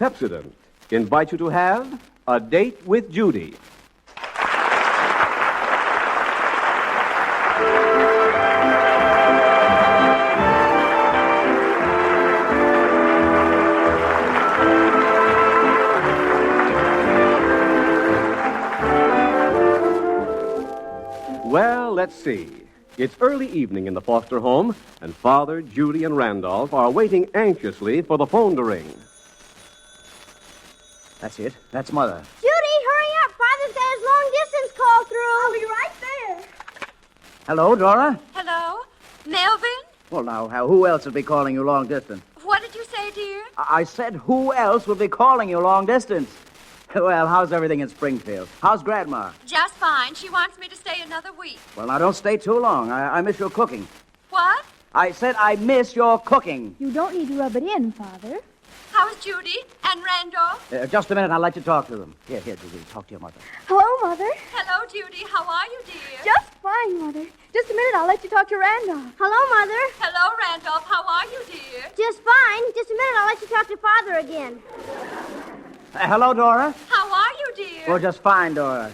Pepsodent invite you to have a date with Judy. Well, let's see. It's early evening in the Foster home, and Father, Judy, and Randolph are waiting anxiously for the phone to ring. That's it. That's Mother. Judy, hurry up. Father's got his long-distance call through. I'll be right there. Hello, Dora? Hello? Melvin? Well, now, who else would be calling you long distance? What did you say, dear? I said who else would be calling you long distance? Well, how's everything in Springfield? How's Grandma? Just fine. She wants me to stay another week. Well, now, don't stay too long. I miss your cooking. What? I said I miss your cooking. You don't need to rub it in, Father. How's Judy and Randolph? Just a minute, I'll let you talk to them. Here, Judy, talk to your mother. Hello, Mother. Hello, Judy. How are you, dear? Just fine, Mother. Just a minute, I'll let you talk to Randolph. Hello, Mother. Hello, Randolph. How are you, dear? Just fine. Just a minute, I'll let you talk to Father again. Hello, Dora? How are you, dear? Well, just fine, Dora.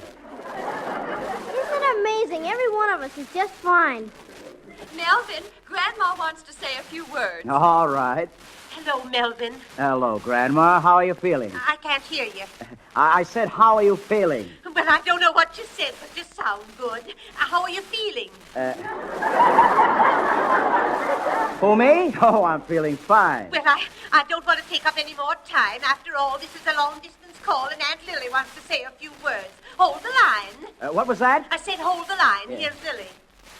Isn't it amazing? Every one of us is just fine. Melvin, Grandma wants to say a few words. All right. Hello, Melvin. Hello, Grandma. How are you feeling? I can't hear you. I said, how are you feeling? Well, I don't know what you said, but you sound good. How are you feeling? Who, me? Oh, I'm feeling fine. Well, I don't want to take up any more time. After all, this is a long-distance call, and Aunt Lily wants to say a few words. Hold the line. What was that? I said hold the line. Yeah. Here's Lily.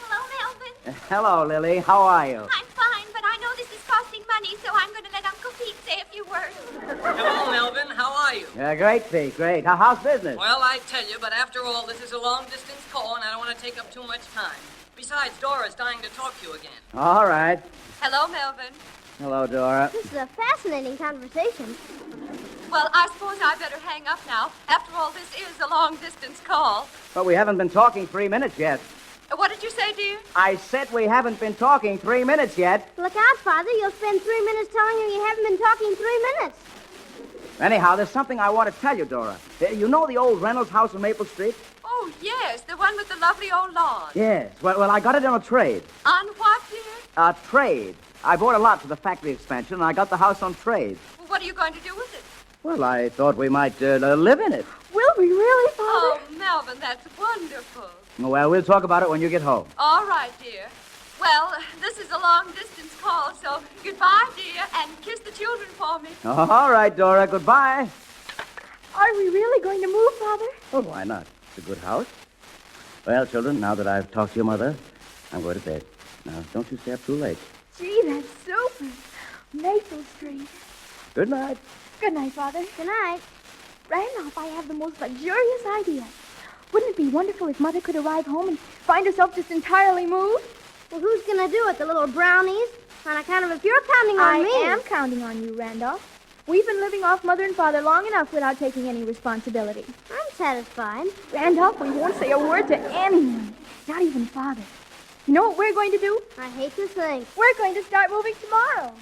Hello, Melvin. Hello, Lily. How are you? I'm fine, but I know this is costing money, so I'm going to let Uncle Pete say a few words. Hello, Melvin. How are you? Great, Pete. Great. How's business? Well, I tell you, but after all, this is a long-distance call, and I don't want to take up too much time. Besides, Dora's dying to talk to you again. All right. Hello, Melvin. Hello, Dora. This is a fascinating conversation. Well, I suppose I better hang up now. After all, this is a long-distance call. But we haven't been talking 3 minutes yet. What did you say, dear? I said we haven't been talking 3 minutes yet. Look out, Father. You'll spend 3 minutes telling him you haven't been talking 3 minutes. Anyhow, there's something I want to tell you, Dora. You know the old Reynolds house on Maple Street? Oh, yes, the one with the lovely old lawn. Yes. Well, I got it on a trade. On what, dear? A trade. I bought a lot for the factory expansion, and I got the house on trade. Well, what are you going to do with it? Well, I thought we might live in it. Will we really, Father? Oh, Melvin, that's wonderful. Well, we'll talk about it when you get home. All right, dear. Well, this is a long-distance call, so goodbye, dear, and kiss the children for me. All right, Dora. Goodbye. Are we really going to move, Father? Oh, why not? It's a good house. Well, children, now that I've talked to your mother, I'm going to bed. Now, don't you stay up too late. Gee, that's super. Maple Street. Good night. Good night, Father. Good night. Randolph, I have the most luxurious idea. Wouldn't it be wonderful if Mother could arrive home and find herself just entirely moved? Well, who's going to do it, the little brownies? On account of if you're counting on me. I am counting on you, Randolph. We've been living off Mother and Father long enough without taking any responsibility. I'm satisfied. Randolph, we won't say a word to anyone, not even Father. You know what we're going to do? I hate to think. We're going to start moving tomorrow.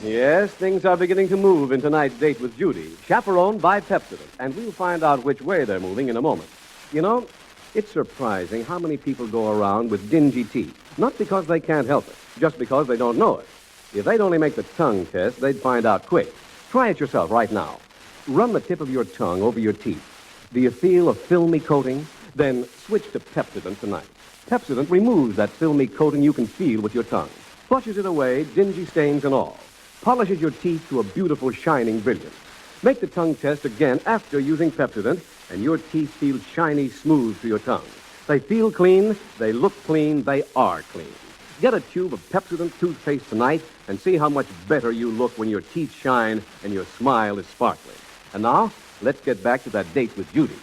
Yes, things are beginning to move in tonight's Date with Judy, chaperoned by Pepsodent, and we'll find out which way they're moving in a moment. You know, it's surprising how many people go around with dingy teeth, not because they can't help it, just because they don't know it. If they'd only make the tongue test, they'd find out quick. Try it yourself right now. Run the tip of your tongue over your teeth. Do you feel a filmy coating? Then switch to Pepsodent tonight. Pepsodent removes that filmy coating you can feel with your tongue, flushes it away, dingy stains and all, polishes your teeth to a beautiful, shining brilliance. Make the tongue test again after using Pepsodent, and your teeth feel shiny smooth to your tongue. They feel clean, they look clean, they are clean. Get a tube of Pepsodent toothpaste tonight and see how much better you look when your teeth shine and your smile is sparkling. And now, let's get back to that date with Judy.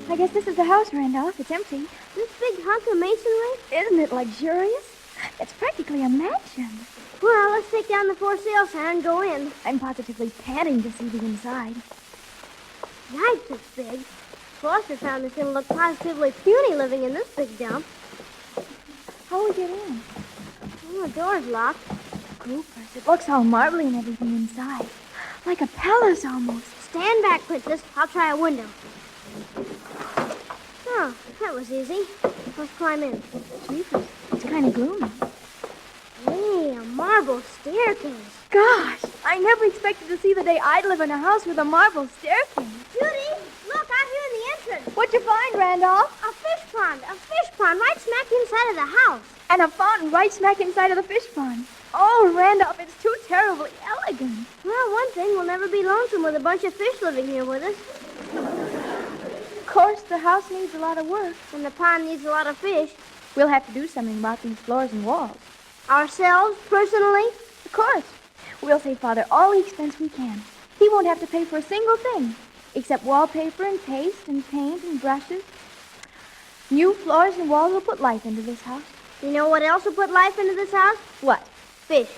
I guess this is the house, Randolph. It's empty. This big hunk of masonry? Isn't it luxurious? It's practically a mansion. Well, let's take down the for sale sign and go in. I'm positively panting to see the inside. Yikes, it's big. Foster found it's going to look positively puny living in this big dump. How we get in? Oh, the door's locked. Groupers. It looks all marbly and everything inside. Like a palace almost. Stand back, Princess. I'll try a window. Oh, that was easy. Let's climb in. Jeepers. It's kind of gloomy. Hey, a marble staircase. Gosh, I never expected to see the day I'd live in a house with a marble staircase. Judy, look, out here in the entrance. What'd you find, Randolph? A fish pond right smack inside of the house. And a fountain right smack inside of the fish pond. Oh, Randolph, it's too terribly elegant. Well, one thing, we'll never be lonesome with a bunch of fish living here with us. Of course, the house needs a lot of work. And the pond needs a lot of fish. We'll have to do something about these floors and walls. Ourselves, personally? Of course. We'll save Father all the expense we can. He won't have to pay for a single thing, except wallpaper and paste and paint and brushes. New floors and walls will put life into this house. You know what else will put life into this house? What? Fish.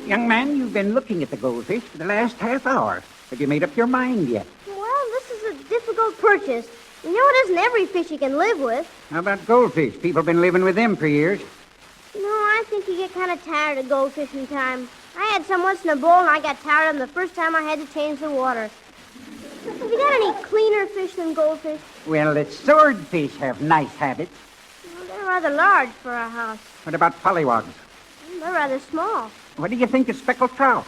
Young man, you've been looking at the goldfish for the last half hour. Have you made up your mind yet? Well, this is a difficult purchase. You know, it isn't every fish you can live with. How about goldfish? People have been living with them for years. No, I think you get kind of tired of goldfish in time. I had some once in a bowl, and I got tired of them the first time I had to change the water. Have you got any cleaner fish than goldfish? Well, the swordfish have nice habits. Well, they're rather large for a house. What about pollywogs? They're rather small. What do you think of speckled trout?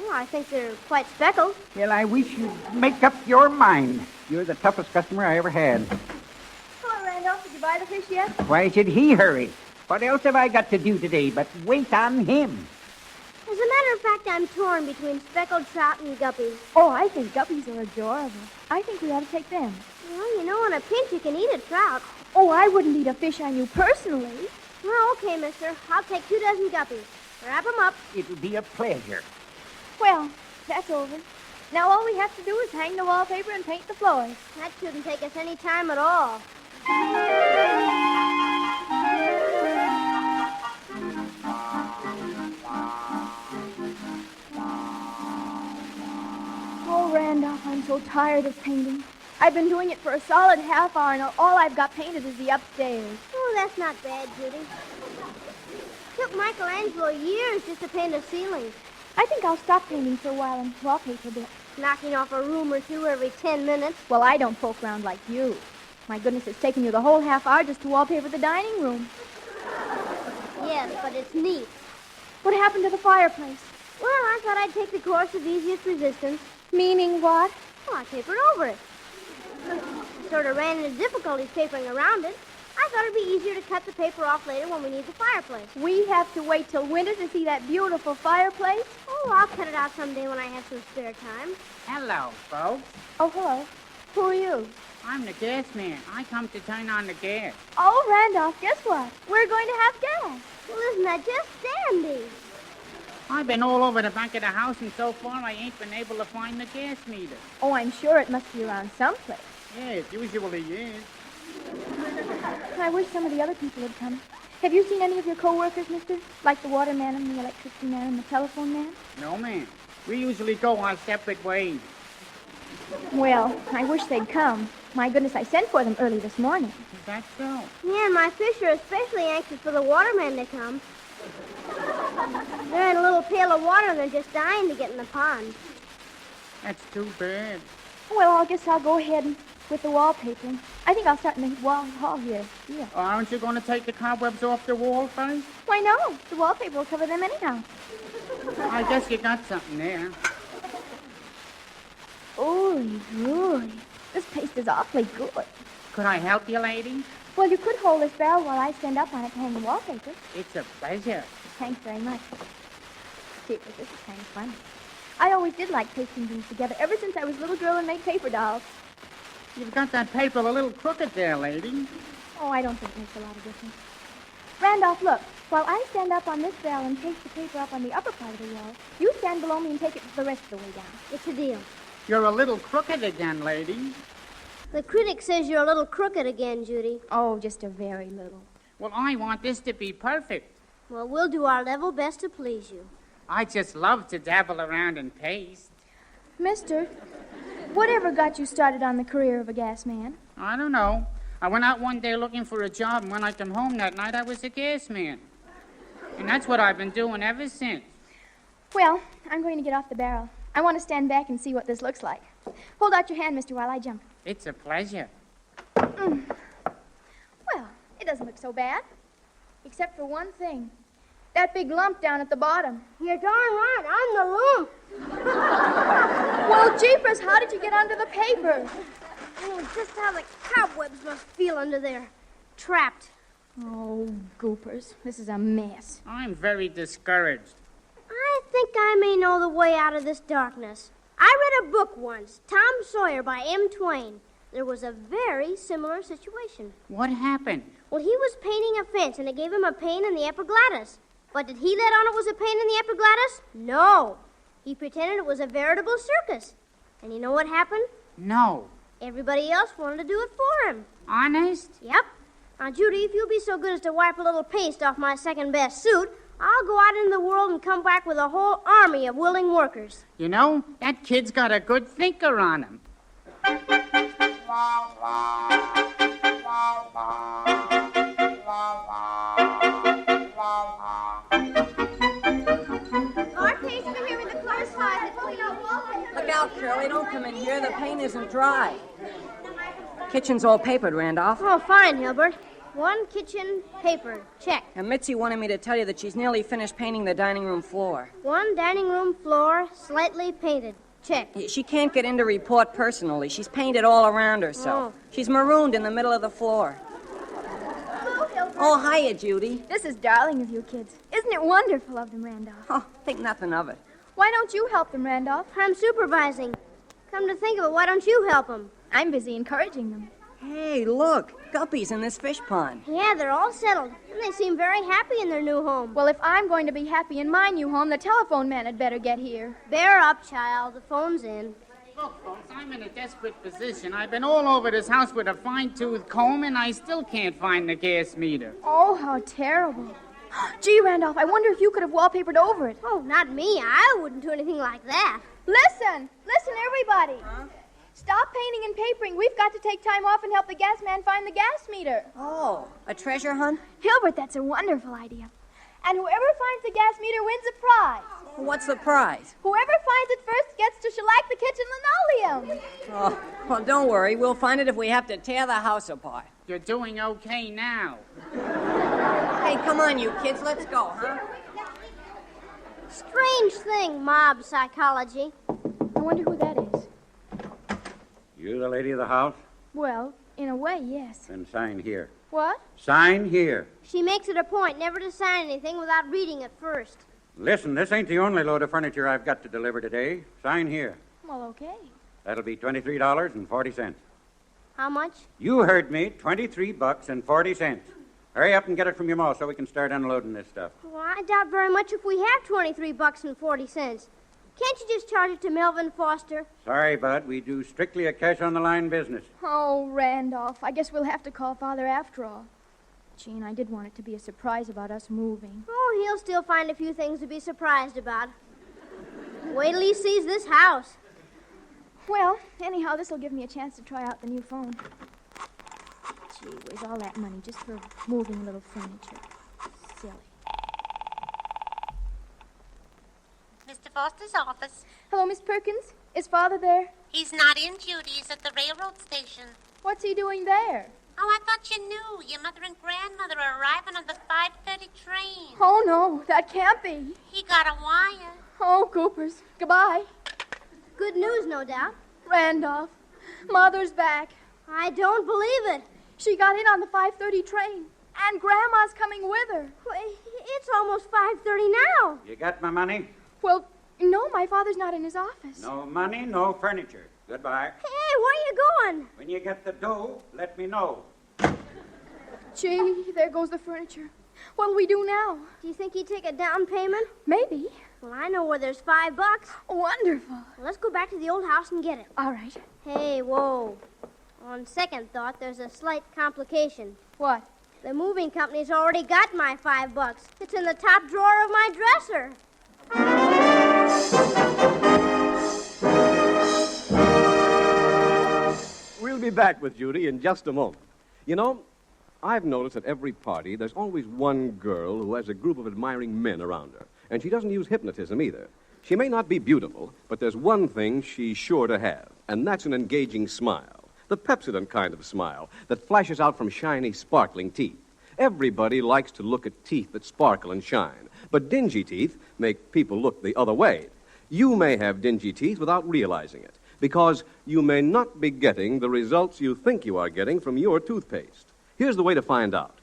Well, I think they're quite speckled. Well, I wish you'd make up your mind. You're the toughest customer I ever had. Hello, Randolph. Did you buy the fish yet? Why should he hurry? What else have I got to do today but wait on him? As a matter of fact, I'm torn between speckled trout and guppies. Oh, I think guppies are adorable. I think we ought to take them. Well, you know, in a pinch, you can eat a trout. Oh, I wouldn't eat a fish I knew personally. Well, okay, mister. I'll take 2 dozen guppies. Wrap them up. It'll be a pleasure. Well, that's over. Now all we have to do is hang the wallpaper and paint the floors. That shouldn't take us any time at all. Oh, Randolph, I'm so tired of painting. I've been doing it for a solid half hour, and all I've got painted is the upstairs. Oh, that's not bad, Judy. Took Michelangelo years just to paint a ceiling. I think I'll stop painting for a while and wallpaper a bit. Knocking off a room or two every 10 minutes. Well, I don't poke around like you. My goodness, it's taken you the whole half hour just to wallpaper the dining room. Yes, but it's neat. What happened to the fireplace? Well, I thought I'd take the course of easiest resistance. Meaning what? Well, I papered over it. Sort of ran into difficulties papering around it. I thought it'd be easier to cut the paper off later when we need the fireplace. We have to wait till winter to see that beautiful fireplace? Oh, I'll cut it out someday when I have some spare time. Hello, folks. Oh, hello. Who are you? I'm the gas man. I come to turn on the gas. Oh, Randolph, guess what? We're going to have gas. Well, isn't that just dandy? I've been all over the back of the house, and so far I ain't been able to find the gas meter. Oh, I'm sure it must be around someplace. Yeah, it usually is. I wish some of the other people had come. Have you seen any of your co-workers, mister? Like the water man and the electricity man and the telephone man? No, ma'am. We usually go our separate ways. Well, I wish they'd come. My goodness, I sent for them early this morning. Is that so? Yeah, and my fish are especially anxious for the watermen to come. They're in a little pail of water and they're just dying to get in the pond. That's too bad. Well, I guess I'll go ahead with the wallpaper. I think I'll start in the hall here. Yeah. Aren't you going to take the cobwebs off the wall first? Why, no. The wallpaper will cover them anyhow. I guess you got something there. Ooh. This paste is awfully good. Could I help you, lady? Well, you could hold this barrel while I stand up on it to hang the wallpaper. It's a pleasure. Thanks very much. Gee, but this is kind of fun. I always did like pasting things together ever since I was a little girl and made paper dolls. You've got that paper a little crooked there, lady. Oh, I don't think it makes a lot of difference. Randolph, look. While I stand up on this barrel and paste the paper up on the upper part of the wall, you stand below me and take it the rest of the way down. It's a deal. You're a little crooked again, lady. The critic says you're a little crooked again, Judy. Oh, just a very little. Well, I want this to be perfect. Well, we'll do our level best to please you. I just love to dabble around in paste. Mister, whatever got you started on the career of a gas man? I don't know. I went out one day looking for a job, and when I came home that night, I was a gas man. And that's what I've been doing ever since. Well, I'm going to get off the barrel. I want to stand back and see what this looks like. Hold out your hand, mister, while I jump. It's a pleasure. Well, it doesn't look so bad. Except for one thing. That big lump down at the bottom. You're darn right. I'm the lump. Well, jeepers, how did you get under the paper? Oh, just how the cobwebs must feel under there. Trapped. Oh, goopers. This is a mess. I'm very discouraged. I think I may know the way out of this darkness. I read a book once, Tom Sawyer by M. Twain. There was a very similar situation. What happened? Well, he was painting a fence, and it gave him a pain in the epiglottis. But did he let on it was a pain in the epiglottis? No. He pretended it was a veritable circus. And you know what happened? No. Everybody else wanted to do it for him. Honest? Yep. Now, Judy, if you'll be so good as to wipe a little paste off my second-best suit, I'll go out into the world and come back with a whole army of willing workers. You know, that kid's got a good thinker on him. Look out, Curly. Don't come in here. The paint isn't dry. Kitchen's all papered, Randolph. Oh, fine, Hilbert. One kitchen papered. Check. And Mitzi wanted me to tell you that she's nearly finished painting the dining room floor. One dining room floor slightly painted. Check. She can't get in to report personally. She's painted all around her, so. Oh. She's marooned in the middle of the floor. Hello, Hilbert. Oh, hiya, Judy. This is darling of you kids. Isn't it wonderful of them, Randolph? Oh, think nothing of it. Why don't you help them, Randolph? I'm supervising. Come to think of it, why don't you help them? I'm busy encouraging them. Hey, look. Guppies in this fish pond. Yeah, they're all settled, and they seem very happy in their new home. Well, if I'm going to be happy in my new home, the telephone man had better get here. Bear up, child. The phone's in. Look, folks, I'm in a desperate position. I've been all over this house with a fine-tooth comb, and I still can't find the gas meter. Oh, how terrible. Gee, Randolph, I wonder if you could have wallpapered over it. Oh, not me. I wouldn't do anything like that. Listen, everybody. Huh? Stop painting and papering. We've got to take time off and help the gas man find the gas meter. Oh, a treasure hunt? Hilbert, that's a wonderful idea. And whoever finds the gas meter wins a prize. What's the prize? Whoever finds it first gets to shellac the kitchen linoleum. Oh, well, don't worry. We'll find it if we have to tear the house apart. You're doing okay now. Hey, come on, you kids. Let's go, huh? Strange thing, mob psychology. I wonder who that is. You the lady of the house? Well, in a way, yes. Then sign here. What? Sign here. She makes it a point never to sign anything without reading it first. Listen, this ain't the only load of furniture I've got to deliver today. Sign here. Well, okay. That'll be $23.40. How much? You heard me, $23.40. Hurry up and get it from your mall so we can start unloading this stuff. Well, I doubt very much if we have $23.40. Can't you just charge it to Melvin Foster? Sorry, Bud. We do strictly a cash-on-the-line business. Oh, Randolph, I guess we'll have to call Father after all. Gene, I did want it to be a surprise about us moving. Oh, he'll still find a few things to be surprised about. Wait till he sees this house. Well, anyhow, this will give me a chance to try out the new phone. Gee whiz, all that money just for moving a little furniture. Silly. Mr. Foster's office. Hello, Miss Perkins. Is Father there? He's not in, Judy. He's at the railroad station. What's he doing there? Oh, I thought you knew. Your mother and grandmother are arriving on the 5:30 train. Oh, no, that can't be. He got a wire. Oh, Coopers. Goodbye. Good news, no doubt. Randolph, Mother's back. I don't believe it. She got in on the 5:30 train, and Grandma's coming with her. Well, it's almost 5:30 now. You got my money? Well, no, my father's not in his office. No money, no furniture. Goodbye. Hey, where are you going? When you get the dough, let me know. Gee, there goes the furniture. What'll we do now? Do you think he'd take a down payment? Maybe. Well, I know where there's $5. Wonderful. Well, let's go back to the old house and get it. All right. Hey, whoa. On second thought, there's a slight complication. What? The moving company's already got my $5. It's in the top drawer of my dresser. We'll be back with Judy in just a moment. You know, I've noticed at every party there's always one girl who has a group of admiring men around her. And she doesn't use hypnotism either. She may not be beautiful, but there's one thing she's sure to have, and that's an engaging smile. The Pepsodent kind of smile that flashes out from shiny, sparkling teeth. Everybody likes to look at teeth that sparkle and shine, but dingy teeth make people look the other way. You may have dingy teeth without realizing it, because you may not be getting the results you think you are getting from your toothpaste. Here's the way to find out.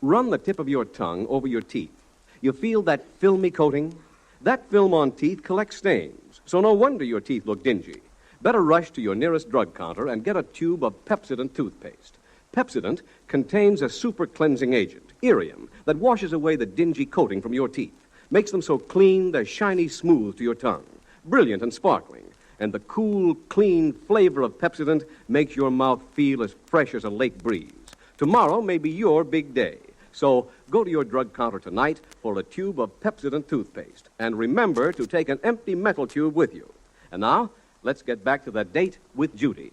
Run the tip of your tongue over your teeth. You feel that filmy coating? That film on teeth collects stains, so no wonder your teeth look dingy. Better rush to your nearest drug counter and get a tube of Pepsodent toothpaste. Pepsodent contains a super cleansing agent, Irium, that washes away the dingy coating from your teeth, makes them so clean they're shiny smooth to your tongue, brilliant and sparkling. And the cool, clean flavor of Pepsodent makes your mouth feel as fresh as a lake breeze. Tomorrow may be your big day. So go to your drug counter tonight for a tube of Pepsodent toothpaste. And remember to take an empty metal tube with you. And now, let's get back to the Date with Judy.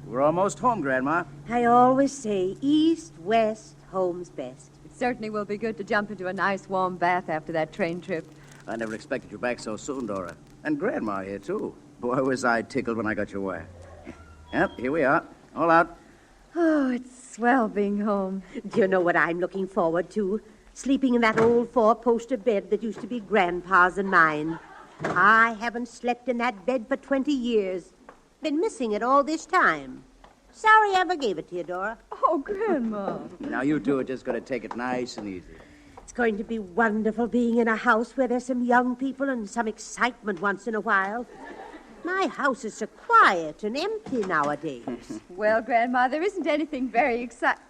We're almost home, Grandma. I always say east, west, home's best. It certainly will be good to jump into a nice warm bath after that train trip. I never expected you back so soon, Dora. And Grandma here, too. Boy, was I tickled when I got your wire. Yep, here we are. All out. Oh, it's swell being home. Do you know what I'm looking forward to? Sleeping in that old four-poster bed that used to be Grandpa's and mine. I haven't slept in that bed for 20 years. Been missing it all this time. Sorry I ever gave it to you, Dora. Oh, Grandma. Now, you two are just going to take it nice and easy. It's going to be wonderful being in a house where there's some young people and some excitement once in a while. My house is so quiet and empty nowadays. Well, Grandma, there isn't anything very exciting.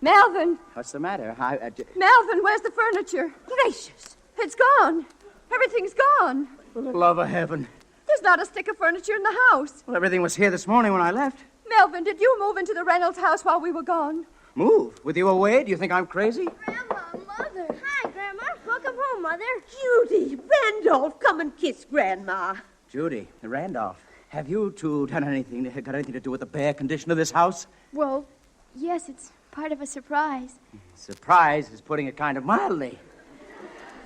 Melvin! What's the matter? Melvin, where's the furniture? Gracious! It's gone. Everything's gone. For the love of heaven. There's not a stick of furniture in the house. Well, everything was here this morning when I left. Melvin, did you move into the Reynolds house while we were gone? Move? With you away? Do you think I'm crazy? Grandma, Mother. Hi, Grandma. Welcome home, Mother. Judy, Randolph, come and kiss Grandma. Judy, Randolph, have you two got anything to do with the bare condition of this house? Well, yes, it's part of a surprise. Surprise is putting it kind of mildly.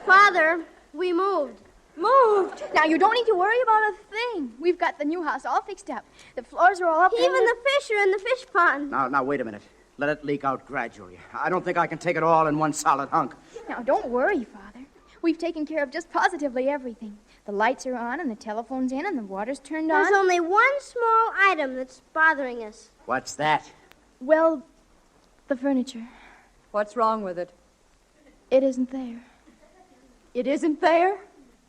Father, we moved. Moved! Now, you don't need to worry about a thing. We've got the new house all fixed up. The floors are all up. Even the fish are in the fish pond. Now, wait a minute. Let it leak out gradually. I don't think I can take it all in one solid hunk. Now, don't worry, Father. We've taken care of just positively everything. The lights are on, and the telephone's in, and the water's turned on. There's only one small item that's bothering us. What's that? Well, the furniture. What's wrong with it? It isn't there. It isn't there?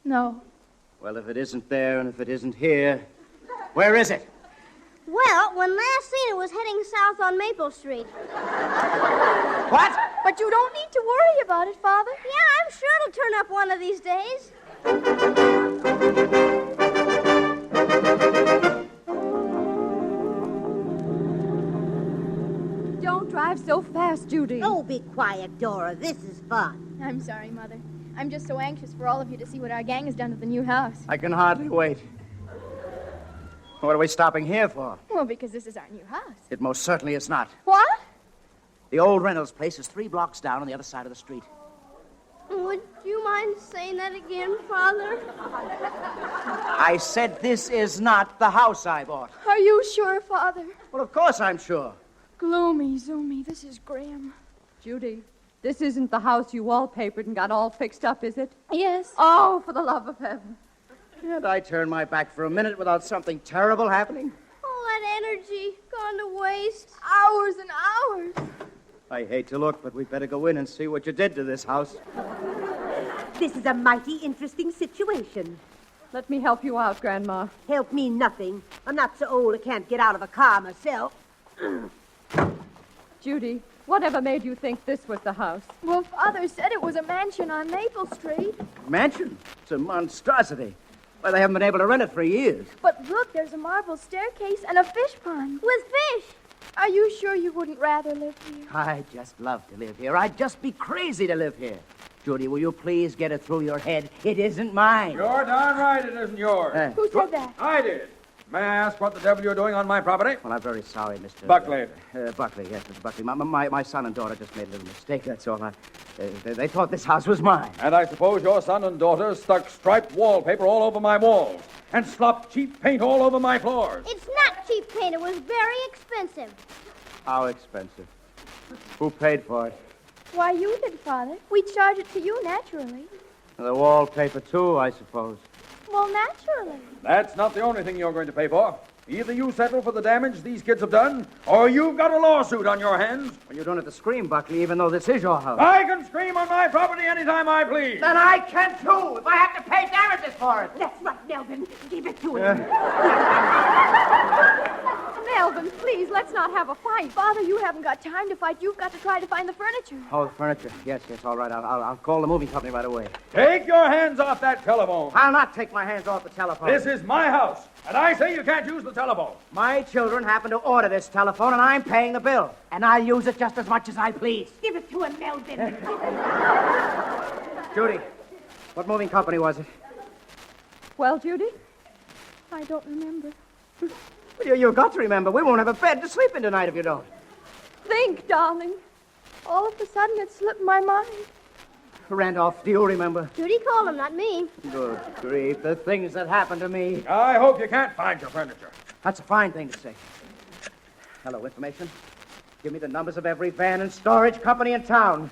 No. Well, if it isn't there and if it isn't here, where is it? Well, when last seen, it was heading south on Maple Street. What? But you don't need to worry about it, Father. Yeah, I'm sure it'll turn up one of these days. Don't drive so fast, Judy. Oh, be quiet, Dora. This is fun. I'm sorry, Mother. I'm just so anxious for all of you to see what our gang has done to the new house. I can hardly wait. What are we stopping here for? Well, because this is our new house. It most certainly is not. What? The old Reynolds place is 3 blocks down on the other side of the street. Would you mind saying that again, Father? I said this is not the house I bought. Are you sure, Father? Well, of course I'm sure. Gloomy, zoomy, this is grim. Judy, this isn't the house you wallpapered and got all fixed up, is it? Yes. Oh, for the love of heaven. Can't I turn my back for a minute without something terrible happening? All that energy gone to waste. Hours and hours. I hate to look, but we'd better go in and see what you did to this house. This is a mighty interesting situation. Let me help you out, Grandma. Help me nothing. I'm not so old I can't get out of a car myself. Judy, Whatever made you think this was the house? Well, Father said it was a mansion on Maple Street. Mansion? It's a monstrosity. Why, they haven't been able to rent it for years. But look, there's a marble staircase and a fish pond. With fish. Are you sure you wouldn't rather live here? I just love to live here. I'd just be crazy to live here. Judy, will you please get it through your head? It isn't mine. You're darn right it isn't yours. Who said that? I did. May I ask what the devil you're doing on my property? Well, I'm very sorry, Mr. Buckley. Buckley, yes, Mr. Buckley. My son and daughter just made a little mistake, that's all. They thought this house was mine. And I suppose your son and daughter stuck striped wallpaper all over my walls and slopped cheap paint all over my floors. It's not cheap paint. It was very expensive. How expensive? Who paid for it? Why, you did, Father. We charge it to you, naturally. The wallpaper, too, I suppose. Well, naturally. That's not the only thing you're going to pay for. Either you settle for the damage these kids have done, or you've got a lawsuit on your hands. Well, you don't have to scream, Buckley, even though this is your house. I can scream on my property anytime I please. Then I can, too, if I have to pay damages for it. That's right, Melvin. Give it to him. Melvin, please, let's not have a fight. Father, you haven't got time to fight. You've got to try to find the furniture. Oh, the furniture. Yes, all right. I'll call the moving company right away. Take your hands off that telephone. I'll not take my hands off the telephone. This is my house, and I say you can't use the telephone. My children happen to order this telephone, and I'm paying the bill. And I'll use it just as much as I please. Give it to him, Melvin. Judy, what moving company was it? Well, Judy? I don't remember. Well, you've got to remember, we won't have a bed to sleep in tonight if you don't. Think, darling. All of a sudden, it slipped my mind. Randolph, do you remember? Judy called him, not me. Good grief, the things that happened to me. I hope you can't find your furniture. That's a fine thing to say. Hello, information. Give me the numbers of every van and storage company in town.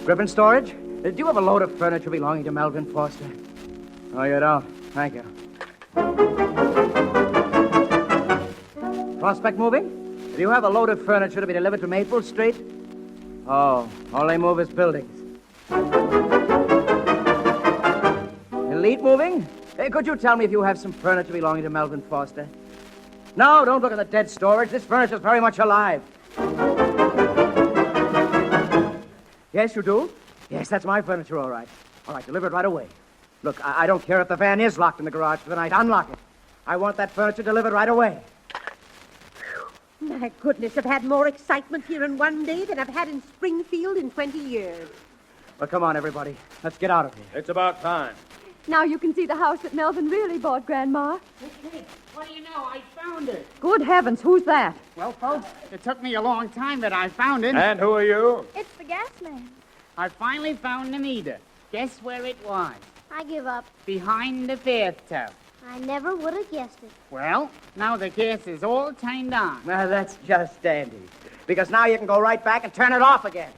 Griffin Storage? Do you have a load of furniture belonging to Melvin Foster? Oh, you don't? Thank you. Prospect Moving? Do you have a load of furniture to be delivered to Maple Street? Oh, all they move is buildings. Elite Moving? Hey, could you tell me if you have some furniture belonging to Melvin Foster? No, don't look at the dead storage. This furniture's very much alive. Yes, you do? Yes, that's my furniture, all right. All right, deliver it right away. Look, I don't care if the van is locked in the garage for the night. Unlock it. I want that furniture delivered right away. My goodness, I've had more excitement here in one day than I've had in Springfield in 20 years. Well, come on, everybody. Let's get out of here. It's about time. Now you can see the house that Melvin really bought, Grandma. Hey, what do you know? I found it. Good heavens, who's that? Well, folks, it took me a long time, but I found it. And who are you? It's the gas man. I finally found the meter. Guess where it was? I give up. Behind the bathtub. I never would have guessed it. Well, now the gas is all turned on. Well, that's just dandy. Because now you can go right back and turn it off again.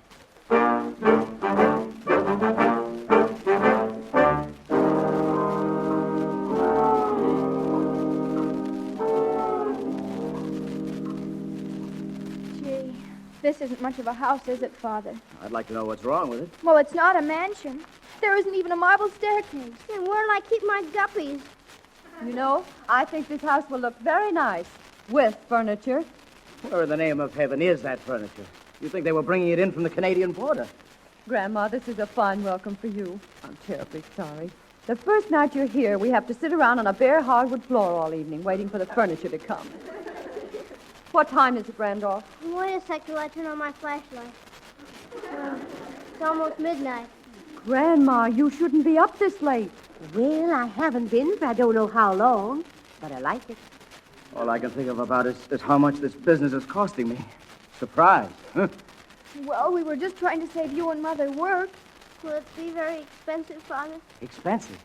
Gee, this isn't much of a house, is it, Father? I'd like to know what's wrong with it. Well, it's not a mansion. There isn't even a marble staircase. And where'll I keep my guppies? You know, I think this house will look very nice with furniture. Where in the name of heaven is that furniture? You think they were bringing it in from the Canadian border? Grandma, this is a fine welcome for you. I'm terribly sorry. The first night you're here, we have to sit around on a bare hardwood floor all evening waiting for the furniture to come. What time is it, Randolph? Wait a sec till I turn on my flashlight. It's almost midnight. Grandma, you shouldn't be up this late. Well, I haven't been for I don't know how long, but I like it. All I can think of about is how much this business is costing me. Surprise. Huh? Well, we were just trying to save you and Mother work. Will it be very expensive, Father? Expensive.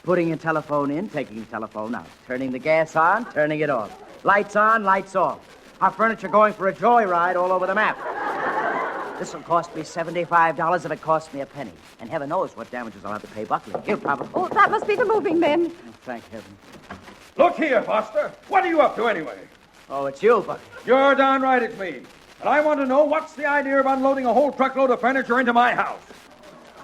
Putting a telephone in, taking the telephone out. Turning the gas on, turning it off. Lights on, lights off. Our furniture going for a joyride all over the map. This will cost me $75 if it costs me a penny. And heaven knows what damages I'll have to pay Buckley. He'll probably... Oh, that must be the moving men. Oh, thank heaven. Look here, Foster. What are you up to anyway? Oh, it's you, Buckley. You're darn right it's me. And I want to know what's the idea of unloading a whole truckload of furniture into my house.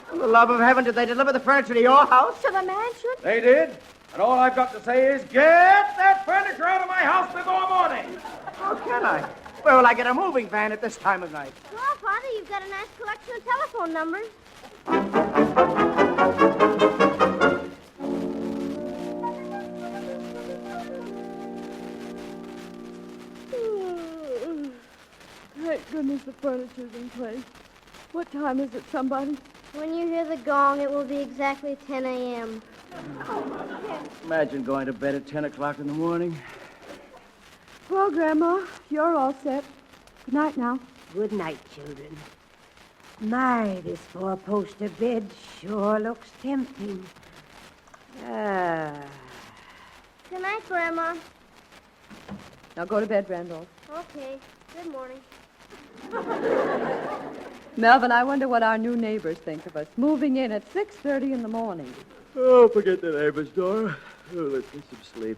For the love of heaven, did they deliver the furniture to your house? To the mansion? They did. And all I've got to say is, get that furniture out of my house before morning. How can I? Where will I get a moving van at this time of night? Well, Father, you've got a nice collection of telephone numbers. Thank goodness the furniture's in place. What time is it, somebody? When you hear the gong, it will be exactly 10 a.m. Imagine going to bed at 10 o'clock in the morning. Well, Grandma, you're all set. Good night now. Good night, children. My, this four-poster bed sure looks tempting. Ah. Good night, Grandma. Now go to bed, Randolph. Okay. Good morning. Melvin, I wonder what our new neighbors think of us, moving in at 6:30 in the morning. Oh, forget the neighbors, Dora. Oh, let's get some sleep.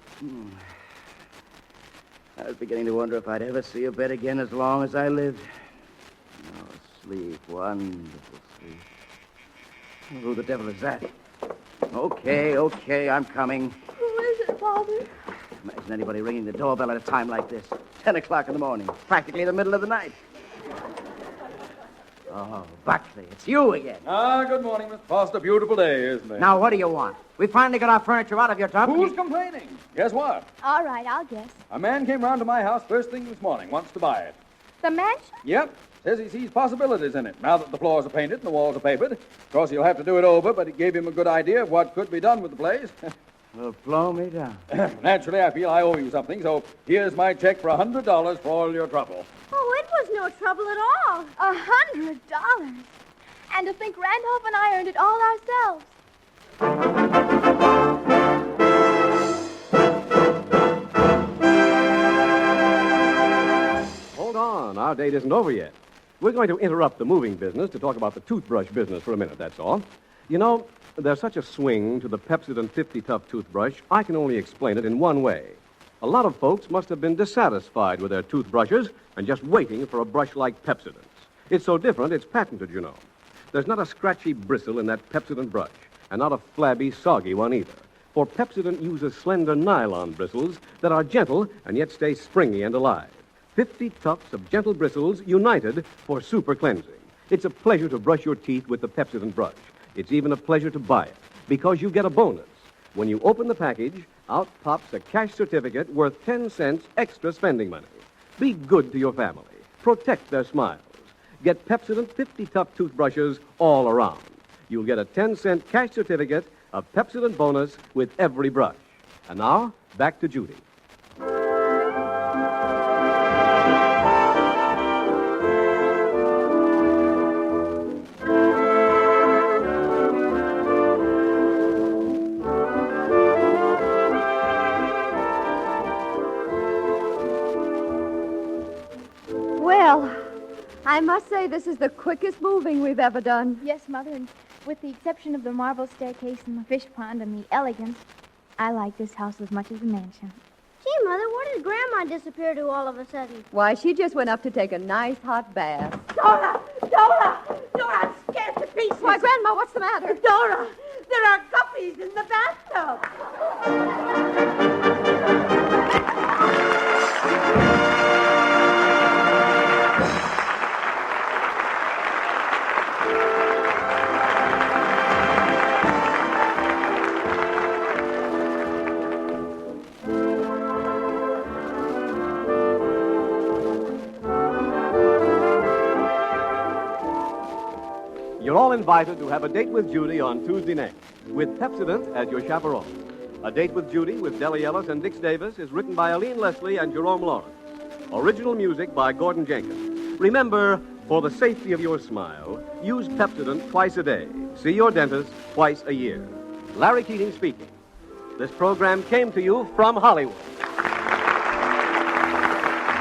I was beginning to wonder if I'd ever see a bed again as long as I lived. Oh, sleep. Wonderful sleep. Who the devil is that? Okay, I'm coming. Who is it, Father? Imagine anybody ringing the doorbell at a time like this. 10 o'clock in the morning. Practically the middle of the night. Oh, Buckley, it's you again. Good morning, Miss Foster. Beautiful day, isn't it? Now, what do you want? We finally got our furniture out of your dump. Who's complaining? Guess what? All right, I'll guess. A man came round to my house first thing this morning, wants to buy it. The mansion? Yep. Says he sees possibilities in it, now that the floors are painted and the walls are papered. Of course, he'll have to do it over, but it gave him a good idea of what could be done with the place. Well, blow me down. Naturally, I feel I owe you something, so here's my check for $100 for all your trouble. Oh, it was no trouble at all. $100. And to think Randolph and I earned it all ourselves. Hold on. Our date isn't over yet. We're going to interrupt the moving business to talk about the toothbrush business for a minute, that's all. You know, there's such a swing to the Pepsodent 50 Tough toothbrush, I can only explain it in one way. A lot of folks must have been dissatisfied with their toothbrushes and just waiting for a brush like Pepsodent's. It's so different, it's patented, you know. There's not a scratchy bristle in that Pepsodent brush, and not a flabby, soggy one either. For Pepsodent uses slender nylon bristles that are gentle and yet stay springy and alive. 50 tufts of gentle bristles united for super cleansing. It's a pleasure to brush your teeth with the Pepsodent brush. It's even a pleasure to buy it, because you get a bonus. When you open the package, out pops a cash certificate worth 10 cents extra spending money. Be good to your family. Protect their smiles. Get Pepsodent 50 Tough toothbrushes all around. You'll get a 10-cent cash certificate of Pepsodent bonus with every brush. And now, back to Judy. Well, I must say this is the quickest moving we've ever done. Yes, Mother, and with the exception of the marble staircase and the fish pond and the elegance, I like this house as much as the mansion. Gee, Mother, where did Grandma disappear to all of a sudden? Why, she just went up to take a nice hot bath. Dora! Dora! Dora, I'm scared to pieces. Why, Grandma, what's the matter? Dora, there are guppies in the bathtub. You're all invited to have a date with Judy on Tuesday night, with Pepsodent as your chaperone. A Date with Judy with Deli Ellis and Dix Davis is written by Aline Leslie and Jerome Lawrence. Original music by Gordon Jenkins. Remember, for the safety of your smile, use Pepsodent twice a day. See your dentist twice a year. Larry Keating speaking. This program came to you from Hollywood.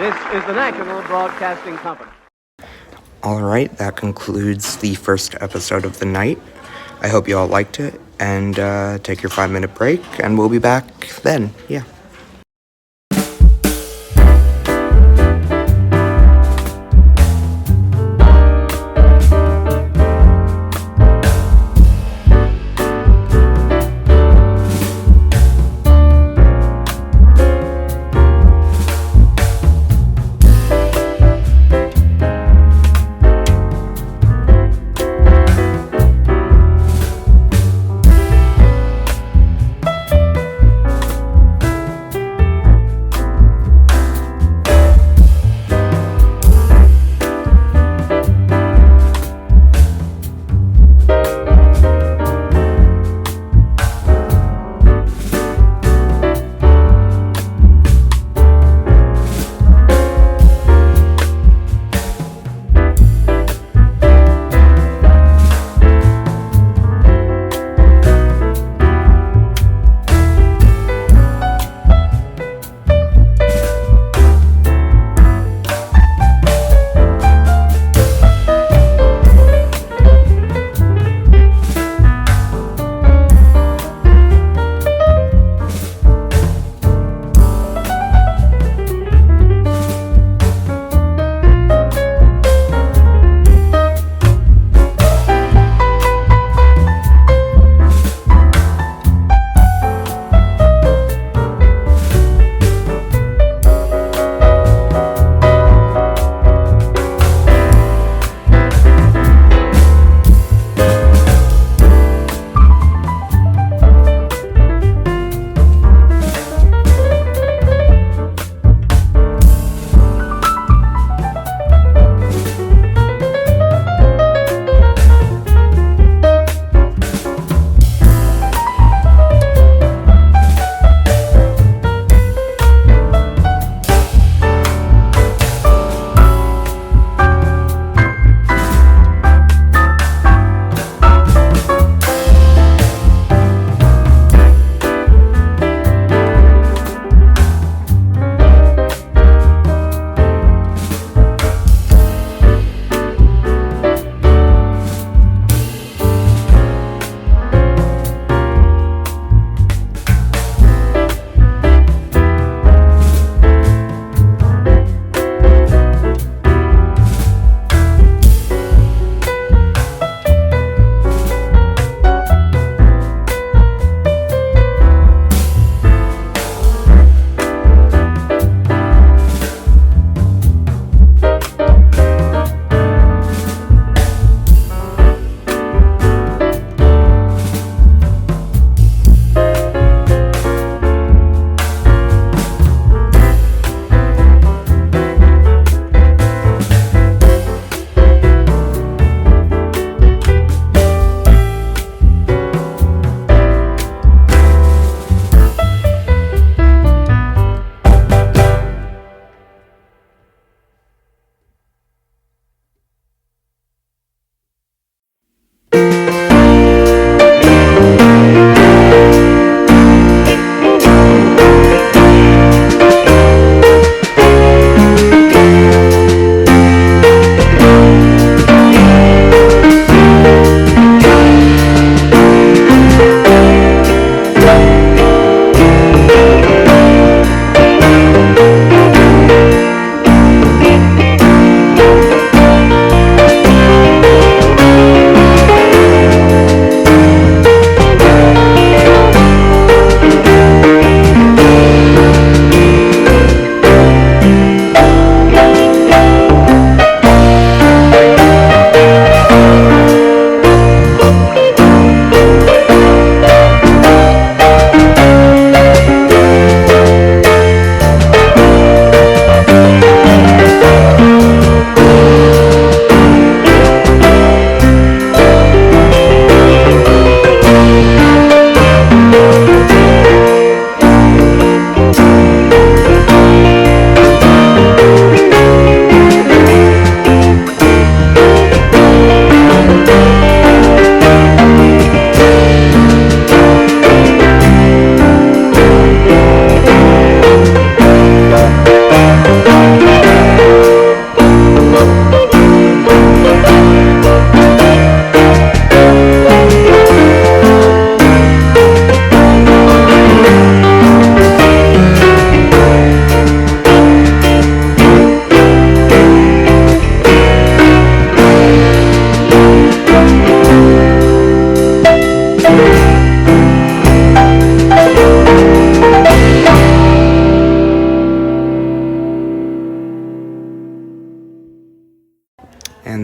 This is the National Broadcasting Company. All right, that concludes the first episode of the night. I hope you all liked it, and take your 5-minute break, and we'll be back then. Yeah.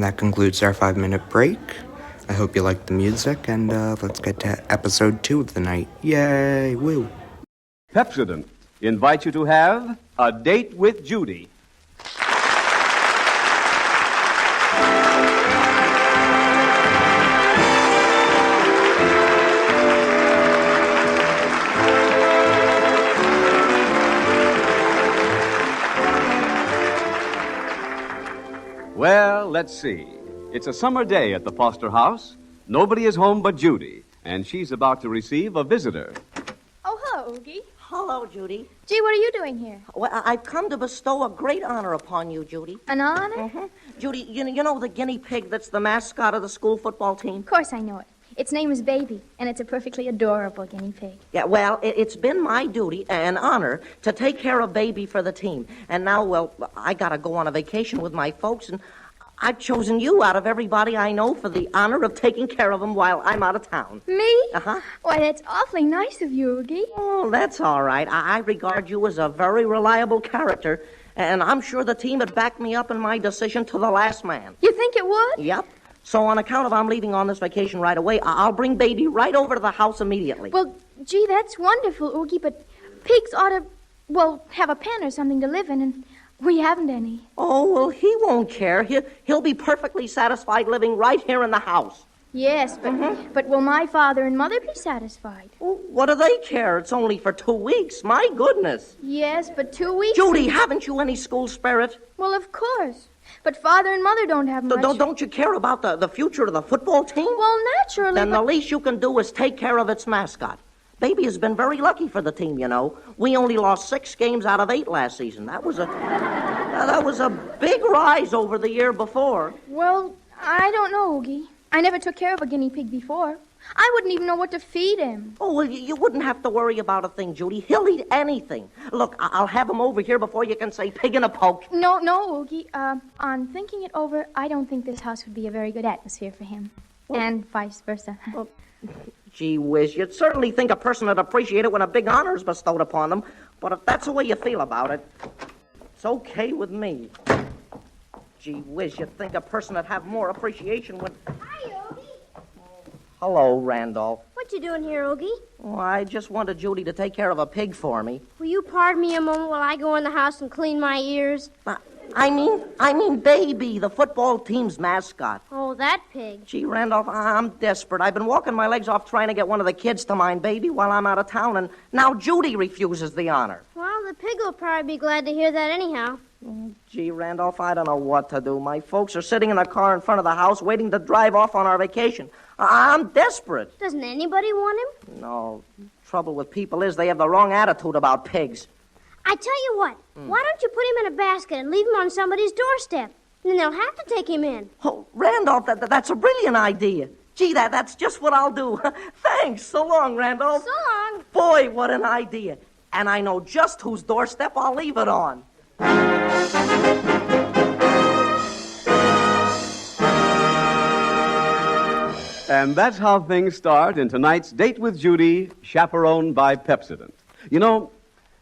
And that concludes our 5-minute break. I hope you liked the music, and let's get to episode 2 of the night. Yay! Woo! Pepsodent invites you to have a date with Judy. Well, let's see. It's a summer day at the Foster house. Nobody is home but Judy, and she's about to receive a visitor. Oh, hello, Oogie. Hello, Judy. Gee, what are you doing here? Well, I've come to bestow a great honor upon you, Judy. An honor? Mm-hmm. Judy, you know the guinea pig that's the mascot of the school football team? Of course I know it. Its name is Baby, and it's a perfectly adorable guinea pig. Yeah, well, it's been my duty and honor to take care of Baby for the team. And now, well, I gotta go on a vacation with my folks, and I've chosen you out of everybody I know for the honor of taking care of them while I'm out of town. Me? Uh-huh. Why, that's awfully nice of you, Oogie. Oh, that's all right. I regard you as a very reliable character, and I'm sure the team would back me up in my decision to the last man. You think it would? Yep. So on account of I'm leaving on this vacation right away, I'll bring Baby right over to the house immediately. Well, gee, that's wonderful, Oogie, but pigs ought to, well, have a pen or something to live in, and we haven't any. Oh, well, he won't care. He'll be perfectly satisfied living right here in the house. Yes, but will my father and mother be satisfied? Well, what do they care? It's only for 2 weeks. My goodness. Yes, but 2 weeks... Judy, haven't you any school spirit? Well, of course. But father and mother don't have much. Don't you care about the future of the football team? Well, naturally, Then the least you can do is take care of its mascot. Baby has been very lucky for the team, you know. We only lost 6 games out of 8 last season. That was a big rise over the year before. Well, I don't know, Oogie. I never took care of a guinea pig before. I wouldn't even know what to feed him. Oh, well, you wouldn't have to worry about a thing, Judy. He'll eat anything. Look, I'll have him over here before you can say pig in a poke. No, Oogie. On thinking it over, I don't think this house would be a very good atmosphere for him. Well, and vice versa. Well, gee whiz, you'd certainly think a person would appreciate it when a big honor is bestowed upon them. But if that's the way you feel about it, it's okay with me. Gee whiz, you'd think a person would have more appreciation when... Hi, Oogie. Hello, Randolph. What you doing here, Oogie? Oh, I just wanted Judy to take care of a pig for me. Will you pardon me a moment while I go in the house and clean my ears? I mean Baby, the football team's mascot. Oh, that pig. Gee, Randolph, I'm desperate. I've been walking my legs off trying to get one of the kids to mind Baby while I'm out of town, and now Judy refuses the honor. Well, the pig will probably be glad to hear that anyhow. Gee, Randolph, I don't know what to do. My folks are sitting in a car in front of the house waiting to drive off on our vacation. I'm desperate. Doesn't anybody want him? No. Trouble with people is they have the wrong attitude about pigs. I tell you what. Why don't you put him in a basket and leave him on somebody's doorstep? Then they'll have to take him in. Oh, Randolph, that's a brilliant idea. Gee, that's just what I'll do. Thanks. So long, Randolph. So long. Boy, what an idea. And I know just whose doorstep I'll leave it on. And that's how things start in tonight's Date with Judy, chaperoned by Pepsodent. You know,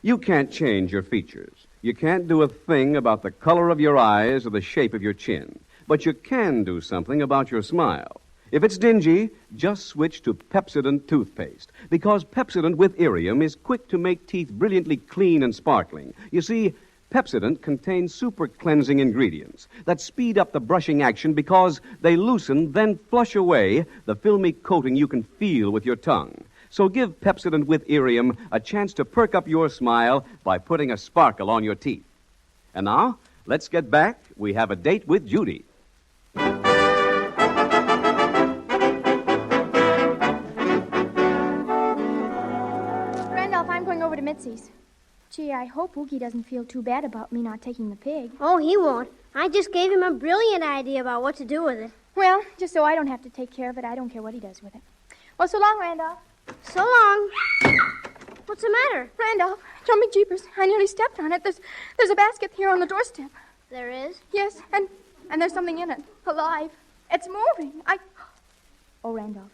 you can't change your features. You can't do a thing about the color of your eyes or the shape of your chin. But you can do something about your smile. If it's dingy, just switch to Pepsodent toothpaste. Because Pepsodent with Irium is quick to make teeth brilliantly clean and sparkling. You see, Pepsodent contains super cleansing ingredients that speed up the brushing action because they loosen, then flush away the filmy coating you can feel with your tongue. So give Pepsodent with Irium a chance to perk up your smile by putting a sparkle on your teeth. And now, let's get back. We have a date with Judy. Randolph, I'm going over to Mitzi's. Gee, I hope Oogie doesn't feel too bad about me not taking the pig. Oh, he won't. I just gave him a brilliant idea about what to do with it. Well, just so I don't have to take care of it, I don't care what he does with it. Well, so long, Randolph. So long. What's the matter? Randolph, jumping jeepers. I nearly stepped on it. There's a basket here on the doorstep. There is? Yes, and there's something in it. Alive. It's moving. Oh, Randolph.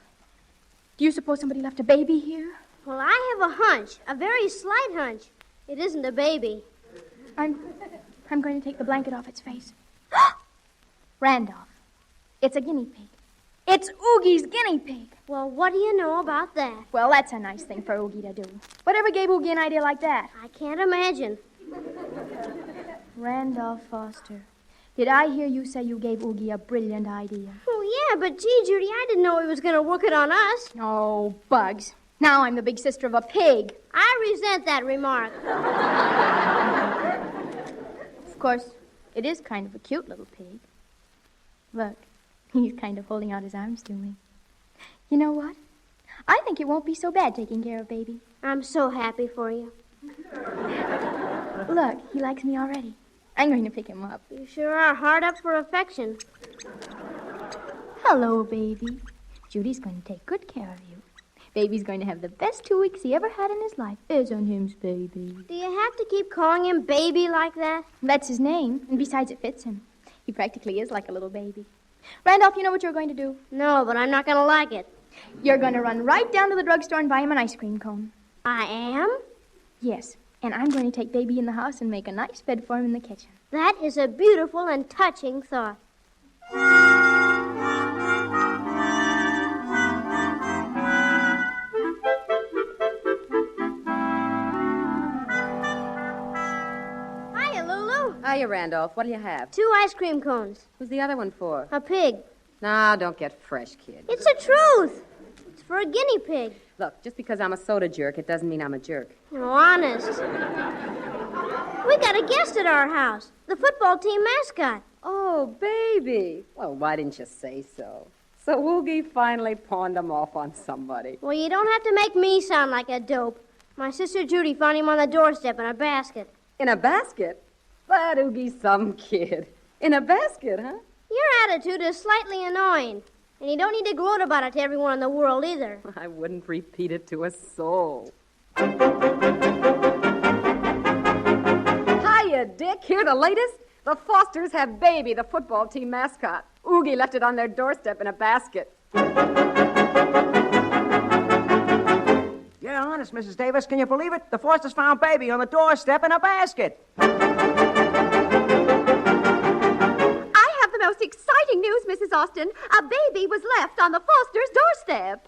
Do you suppose somebody left a baby here? Well, I have a hunch. A very slight hunch. It isn't a baby. I'm going to take the blanket off its face. Randolph, It's a guinea pig. It's Oogie's guinea pig. Well, what do you know about that? Well, that's a nice thing for Oogie to do. Whatever gave Oogie an idea like that? I can't imagine. Randolph Foster, did I hear you say you gave Oogie a brilliant idea? Oh, yeah, but gee, Judy, I didn't know he was going to work it on us. Oh, bugs. Now I'm the big sister of a pig. I resent that remark. Of course, it is kind of a cute little pig. Look, he's kind of holding out his arms to me. You know what? I think it won't be so bad taking care of Baby. I'm so happy for you. Look, he likes me already. I'm going to pick him up. You sure are hard up for affection. Hello, Baby. Judy's going to take good care of you. Baby's going to have the best 2 weeks he ever had in his life. Isn't him, Baby? Do you have to keep calling him Baby like that? That's his name, and besides, it fits him. He practically is like a little baby. Randolph, you know what you're going to do? No, but I'm not going to like it. You're going to run right down to the drugstore and buy him an ice cream cone. I am? Yes, and I'm going to take Baby in the house and make a nice bed for him in the kitchen. That is a beautiful and touching thought. Hiya, Lulu. Hiya, Randolph. What do you have? 2 ice cream cones. Who's the other one for? A pig. Nah, don't get fresh, kid. It's the truth. It's for a guinea pig. Look, just because I'm a soda jerk, it doesn't mean I'm a jerk. Oh, honest. We got a guest at our house. The football team mascot. Oh, baby. Well, why didn't you say so? So Oogie finally pawned him off on somebody. Well, you don't have to make me sound like a dope. My sister Judy found him on the doorstep in a basket. In a basket? That Oogie's some kid. In a basket, huh? Your attitude is slightly annoying. And you don't need to gloat about it to everyone in the world either. I wouldn't repeat it to a soul. Hiya, Dick. Here the latest. The Fosters have Baby, the football team mascot. Oogie left it on their doorstep in a basket. Yeah, honest, Mrs. Davis. Can you believe it? The Fosters found Baby on the doorstep in a basket. The most exciting news, Mrs. Austin. A baby was left on the Fosters' doorstep.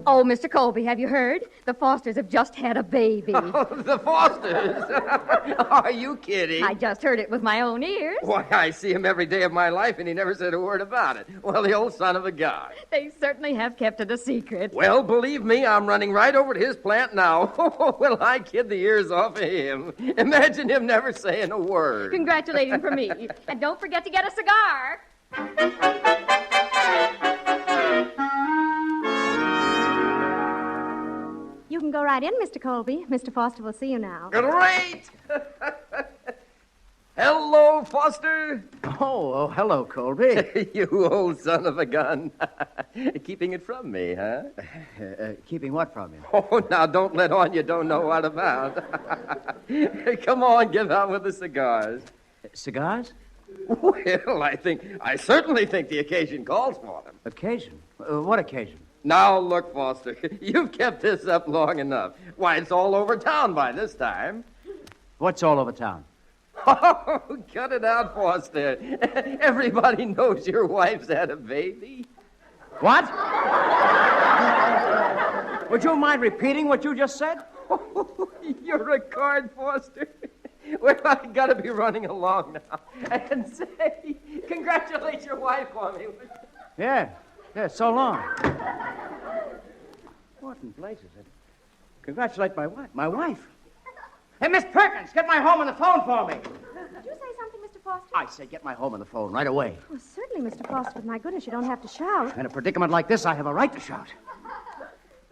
Oh, Mr. Colby, have you heard? The Fosters have just had a baby. Oh, the Fosters? Are you kidding? I just heard it with my own ears. Why, I see him every day of my life, and he never said a word about it. Well, the old son of a gun. They certainly have kept it a secret. Well, believe me, I'm running right over to his plant now. Will I kid the ears off of him? Imagine him never saying a word. Congratulate him for me. And don't forget to get a cigar. You can go right in, Mr. Colby. Mr. Foster will see you now. Great! Hello, Foster. Oh, hello, Colby. You old son of a gun. Keeping it from me, huh? Keeping what from you? Oh, now don't let on you don't know what about. Come on, get out with the cigars. Cigars? Well, I certainly think the occasion calls for them. Occasion? What occasion? Now, look, Foster, you've kept this up long enough. Why, it's all over town by this time. What's all over town? Oh, cut it out, Foster. Everybody knows your wife's had a baby. What? Would you mind repeating what you just said? Oh, you're a card, Foster. Well, I gotta be running along now. And say, congratulate your wife on me. Yeah, so long. What in blazes? Congratulate my wife. My wife? Hey, Miss Perkins, get my home on the phone for me. Did you say something, Mr. Foster? I said get my home on the phone right away. Well, certainly, Mr. Foster, but my goodness, you don't have to shout. In a predicament like this, I have a right to shout.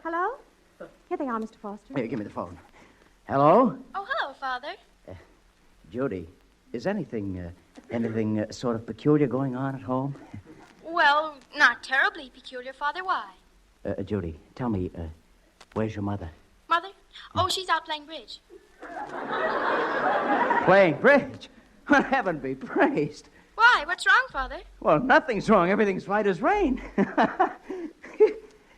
Hello? Here they are, Mr. Foster. Here, give me the phone. Hello? Oh, hello, Father. Judy, is anything sort of peculiar going on at home? Well, not terribly peculiar, Father. Why? Judy, tell me, where's your mother? Mother? Oh, she's out playing bridge. Playing bridge? Well, heaven be praised. Why? What's wrong, Father? Well, nothing's wrong. Everything's right as rain.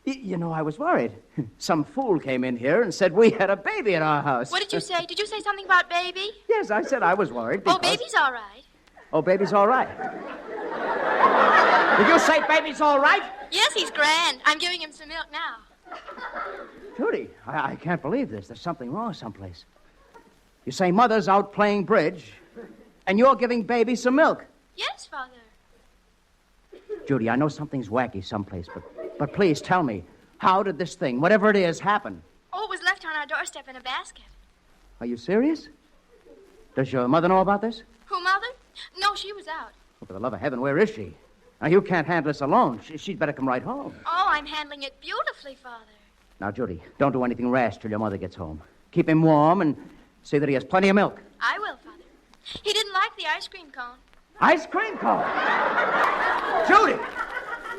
You know, I was worried. Some fool came in here and said we had a baby in our house. What did you say? Did you say something about baby? Yes, I said I was worried because... Oh, baby's all right. Oh, baby's all right. Did you say baby's all right? Yes, he's grand. I'm giving him some milk now. Judy, I can't believe this. There's something wrong someplace. You say Mother's out playing bridge, and you're giving baby some milk. Yes, Father. Judy, I know something's wacky someplace, but please tell me, how did this thing, whatever it is, happen? Oh, it was left on our doorstep in a basket. Are you serious? Does your mother know about this? Who, Mother? No, she was out. Oh, for the love of heaven, where is she? Now, you can't handle this alone. She'd better come right home. Oh, I'm handling it beautifully, Father. Now, Judy, don't do anything rash till your mother gets home. Keep him warm and see that he has plenty of milk. I will, Father. He didn't like the ice cream cone. Ice cream cone? Judy!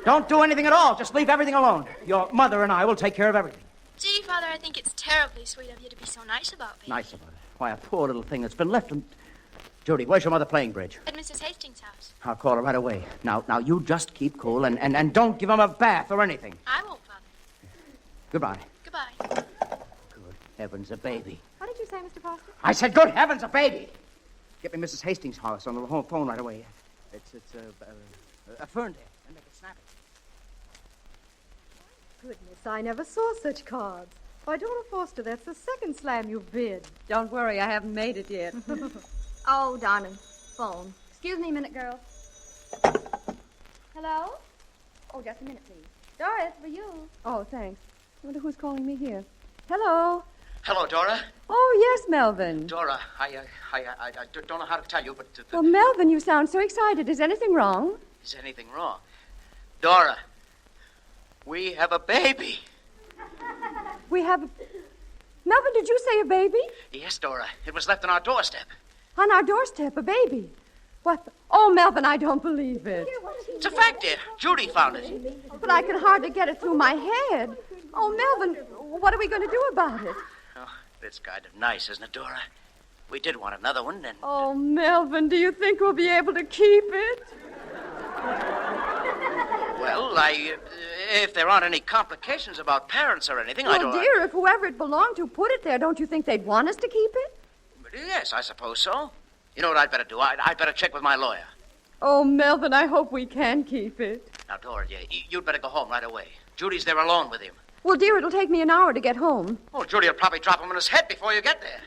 Don't do anything at all. Just leave everything alone. Your mother and I will take care of everything. Gee, Father, I think it's terribly sweet of you to be so nice about me. Nice about it. Why, a poor little thing that's been left in... Judy, where's your mother playing bridge? At Mrs. Hastings' house. I'll call her right away. Now, you just keep cool and don't give him a bath or anything. I won't, Father. Goodbye. Goodbye. Good heavens, a baby. What did you say, Mr. Foster? I said, good heavens, a baby. Get me Mrs. Hastings' house on the home phone right away. It's a Ferndale. And make it snappy. Goodness, I never saw such cards. Why, Dora Foster, that's the second slam you've bid. Don't worry, I haven't made it yet. Oh, darling. Phone. Excuse me a minute, girl. Hello? Oh, just a minute, please. Doris, for you. Oh, thanks. I wonder who's calling me here. Hello. Hello, Dora. Oh, yes, Melvin. Dora, I don't know how to tell you, but... Well, Melvin, you sound so excited. Is anything wrong? Is anything wrong? Dora, we have a baby. We have a... Melvin, did you say a baby? Yes, Dora. It was left on our doorstep. On our doorstep, a baby? What? Oh, Melvin, I don't believe it. It's a fact, dear. Judy found it. But I can hardly get it through my head. Oh, Melvin, what are we going to do about it? Oh, it's kind of nice, isn't it, Dora? We did want another one, and... Oh, Melvin, do you think we'll be able to keep it? Well, if there aren't any complications about parents or anything, I Well, don't... dear, if whoever it belonged to put it there, don't you think they'd want us to keep it? Yes, I suppose so. You know what I'd better do? I'd better check with my lawyer. Oh, Melvin, I hope we can keep it. Now, Dora, you'd better go home right away. Judy's there alone with him. Well, dear, it'll take me an hour to get home. Oh, Judy will probably drop him on his head before you get there.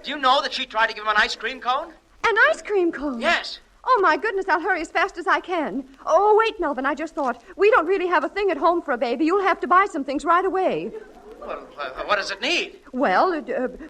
Do you know that she tried to give him an ice cream cone? An ice cream cone? Yes. Oh, my goodness, I'll hurry as fast as I can. Oh, wait, Melvin, I just thought. We don't really have a thing at home for a baby. You'll have to buy some things right away. Well, what does it need? Well,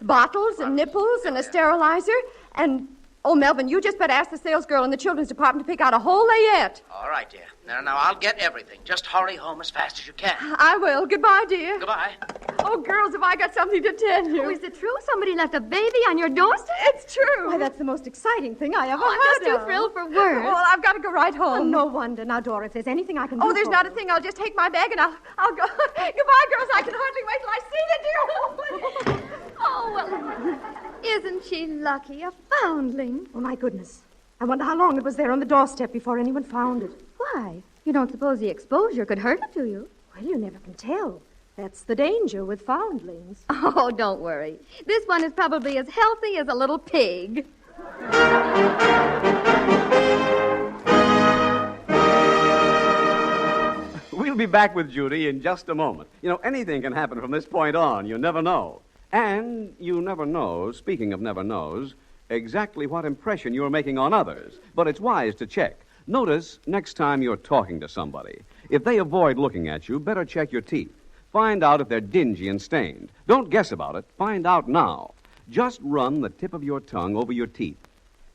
bottles and nipples and a sterilizer and... Oh, Melvin, you just better ask the salesgirl in the children's department to pick out a whole layette. All right, dear. Now, I'll get everything. Just hurry home as fast as you can. I will. Goodbye, dear. Goodbye. Oh, girls, have I got something to tell you? Oh, is it true? Somebody left a baby on your doorstep? It's true. Why, that's the most exciting thing I ever heard I'm just of. too thrilled for words. Well, I've got to go right home. Oh, no wonder. Now, Dora, if there's anything I can do Oh, there's for not you. a thing. I'll just take my bag and I'll go. Goodbye, girls. I can hardly wait till I see the dear woman. Oh, well, isn't she lucky? A foundling. Oh, my goodness. I wonder how long it was there on the doorstep before anyone found it. Why? You don't suppose the exposure could hurt it, do you? Well, you never can tell. That's the danger with foundlings. Oh, don't worry. This one is probably as healthy as a little pig. We'll be back with Judy in just a moment. You know, anything can happen from this point on. You never know. And you never know, speaking of never knows, exactly what impression you're making on others. But it's wise to check. Notice next time you're talking to somebody. If they avoid looking at you, better check your teeth. Find out if they're dingy and stained. Don't guess about it. Find out now. Just run the tip of your tongue over your teeth.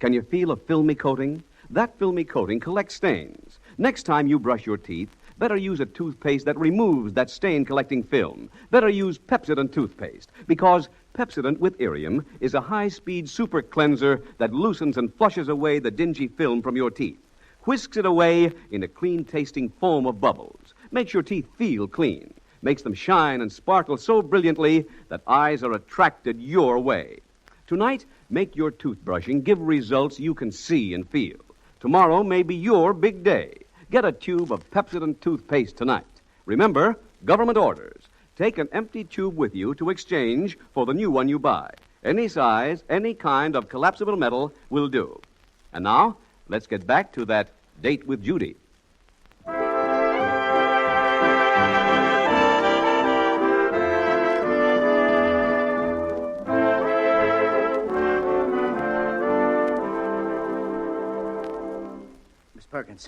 Can you feel a filmy coating? That filmy coating collects stains. Next time you brush your teeth, better use a toothpaste that removes that stain-collecting film. Better use Pepsodent toothpaste, because Pepsodent with Irium is a high-speed super cleanser that loosens and flushes away the dingy film from your teeth. Whisks it away in a clean-tasting foam of bubbles. Makes your teeth feel clean. Makes them shine and sparkle so brilliantly that eyes are attracted your way. Tonight, make your toothbrushing give results you can see and feel. Tomorrow may be your big day. Get a tube of Pepsodent toothpaste tonight. Remember, Government orders. Take an empty tube with you to exchange for the new one you buy. Any size, any kind of collapsible metal will do. And now, let's get back to that Date with Judy.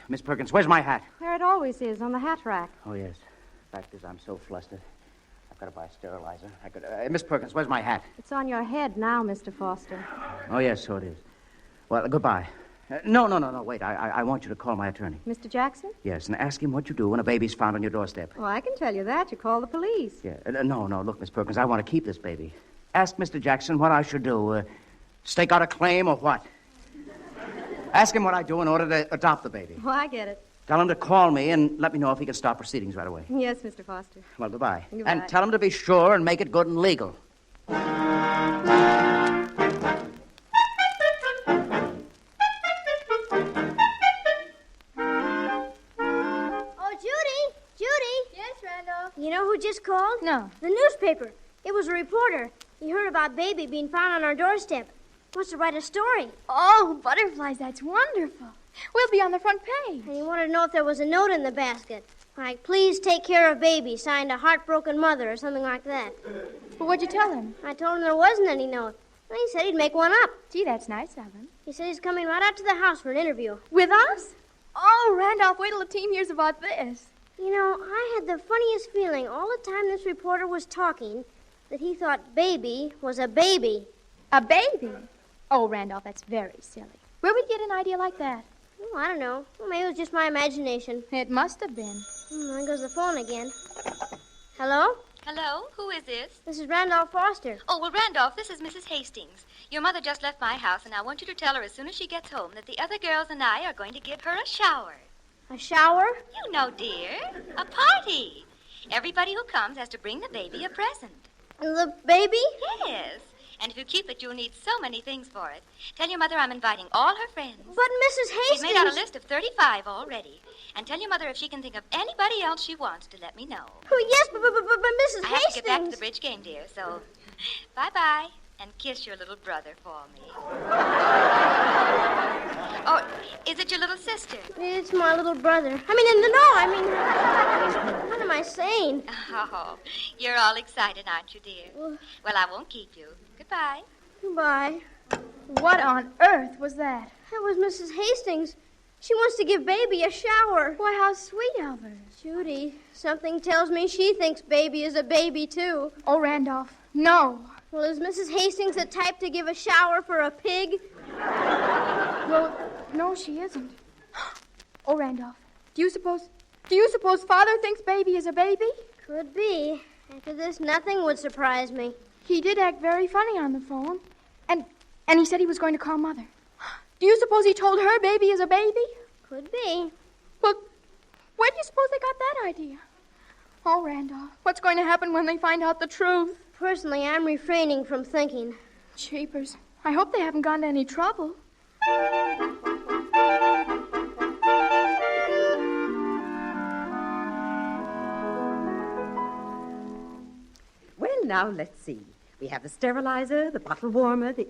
Miss Perkins, where's my hat? Where it always is, on the hat rack. Oh, yes. Fact is, I'm so flustered. I've got to buy a sterilizer. Miss Perkins, where's my hat? It's on your head now, Mr. Foster. Oh, yes, so it is. Well, goodbye. No, wait. I want you to call my attorney. Mr. Jackson? Yes, and ask him what you do when a baby's found on your doorstep. Well, I can tell you that. You call the police. Yeah. No, look, Miss Perkins, I want to keep this baby. Ask Mr. Jackson what I should do. Stake out a claim or what? Ask him what I do in order to adopt the baby. Oh, I get it. Tell him to call me and let me know if he can stop proceedings right away. Yes, Mr. Foster. Well, goodbye. Goodbye. And tell him to be sure and make it good and legal. Oh, Judy! Yes, Randolph? You know who just called? No. The newspaper. It was a reporter. He heard about baby being found on our doorstep. Wants to write a story. Oh, butterflies, that's wonderful. We'll be on the front page. And he wanted to know if there was a note in the basket. Like, please take care of baby, signed a heartbroken mother or something like that. But what'd you tell him? I told him there wasn't any note. And he said he'd make one up. Gee, that's nice of him. He said he's coming right out to the house for an interview. With us? Oh, Randolph, wait till the team hears about this. You know, I had the funniest feeling all the time this reporter was talking that he thought baby was a baby. A baby? Oh, Randolph, that's very silly. Where would you get an idea like that? Oh, I don't know. Well, maybe it was just my imagination. It must have been. There goes the phone again. Hello? Hello, who is this? This is Randolph Foster. Oh, well, Randolph, this is Mrs. Hastings. Your mother just left my house, and I want you to tell her as soon as she gets home that the other girls and I are going to give her a shower. A shower? You know, dear, a party. Everybody who comes has to bring the baby a present. The baby? Yes. And if you keep it, you'll need so many things for it. Tell your mother I'm inviting all her friends. But Mrs. Hastings... She's made out a list of 35 already. And tell your mother if she can think of anybody else she wants to let me know. Oh, yes, but Mrs. Hastings... I have to get back to the bridge game, dear, so bye-bye. And kiss your little brother for me. Oh, is it your little sister? It's my little brother. What am I saying? Oh, you're all excited, aren't you, dear? Well, I won't keep you. Goodbye. Goodbye. What on earth was that? That was Mrs. Hastings. She wants to give baby a shower. Why, how sweet of her. Judy, something tells me she thinks baby is a baby, too. Oh, Randolph, no. Well, is Mrs. Hastings the type to give a shower for a pig? Well, no, she isn't. Oh, Randolph, do you suppose Father thinks baby is a baby? Could be. After this, nothing would surprise me. He did act very funny on the phone. And he said he was going to call Mother. Do you suppose he told her baby is a baby? Could be. Well, where do you suppose they got that idea? Oh, Randolph, what's going to happen when they find out the truth? Personally, I'm refraining from thinking. Jeepers. I hope they haven't gone to any trouble. Well, now, let's see. We have the sterilizer, the bottle warmer, the...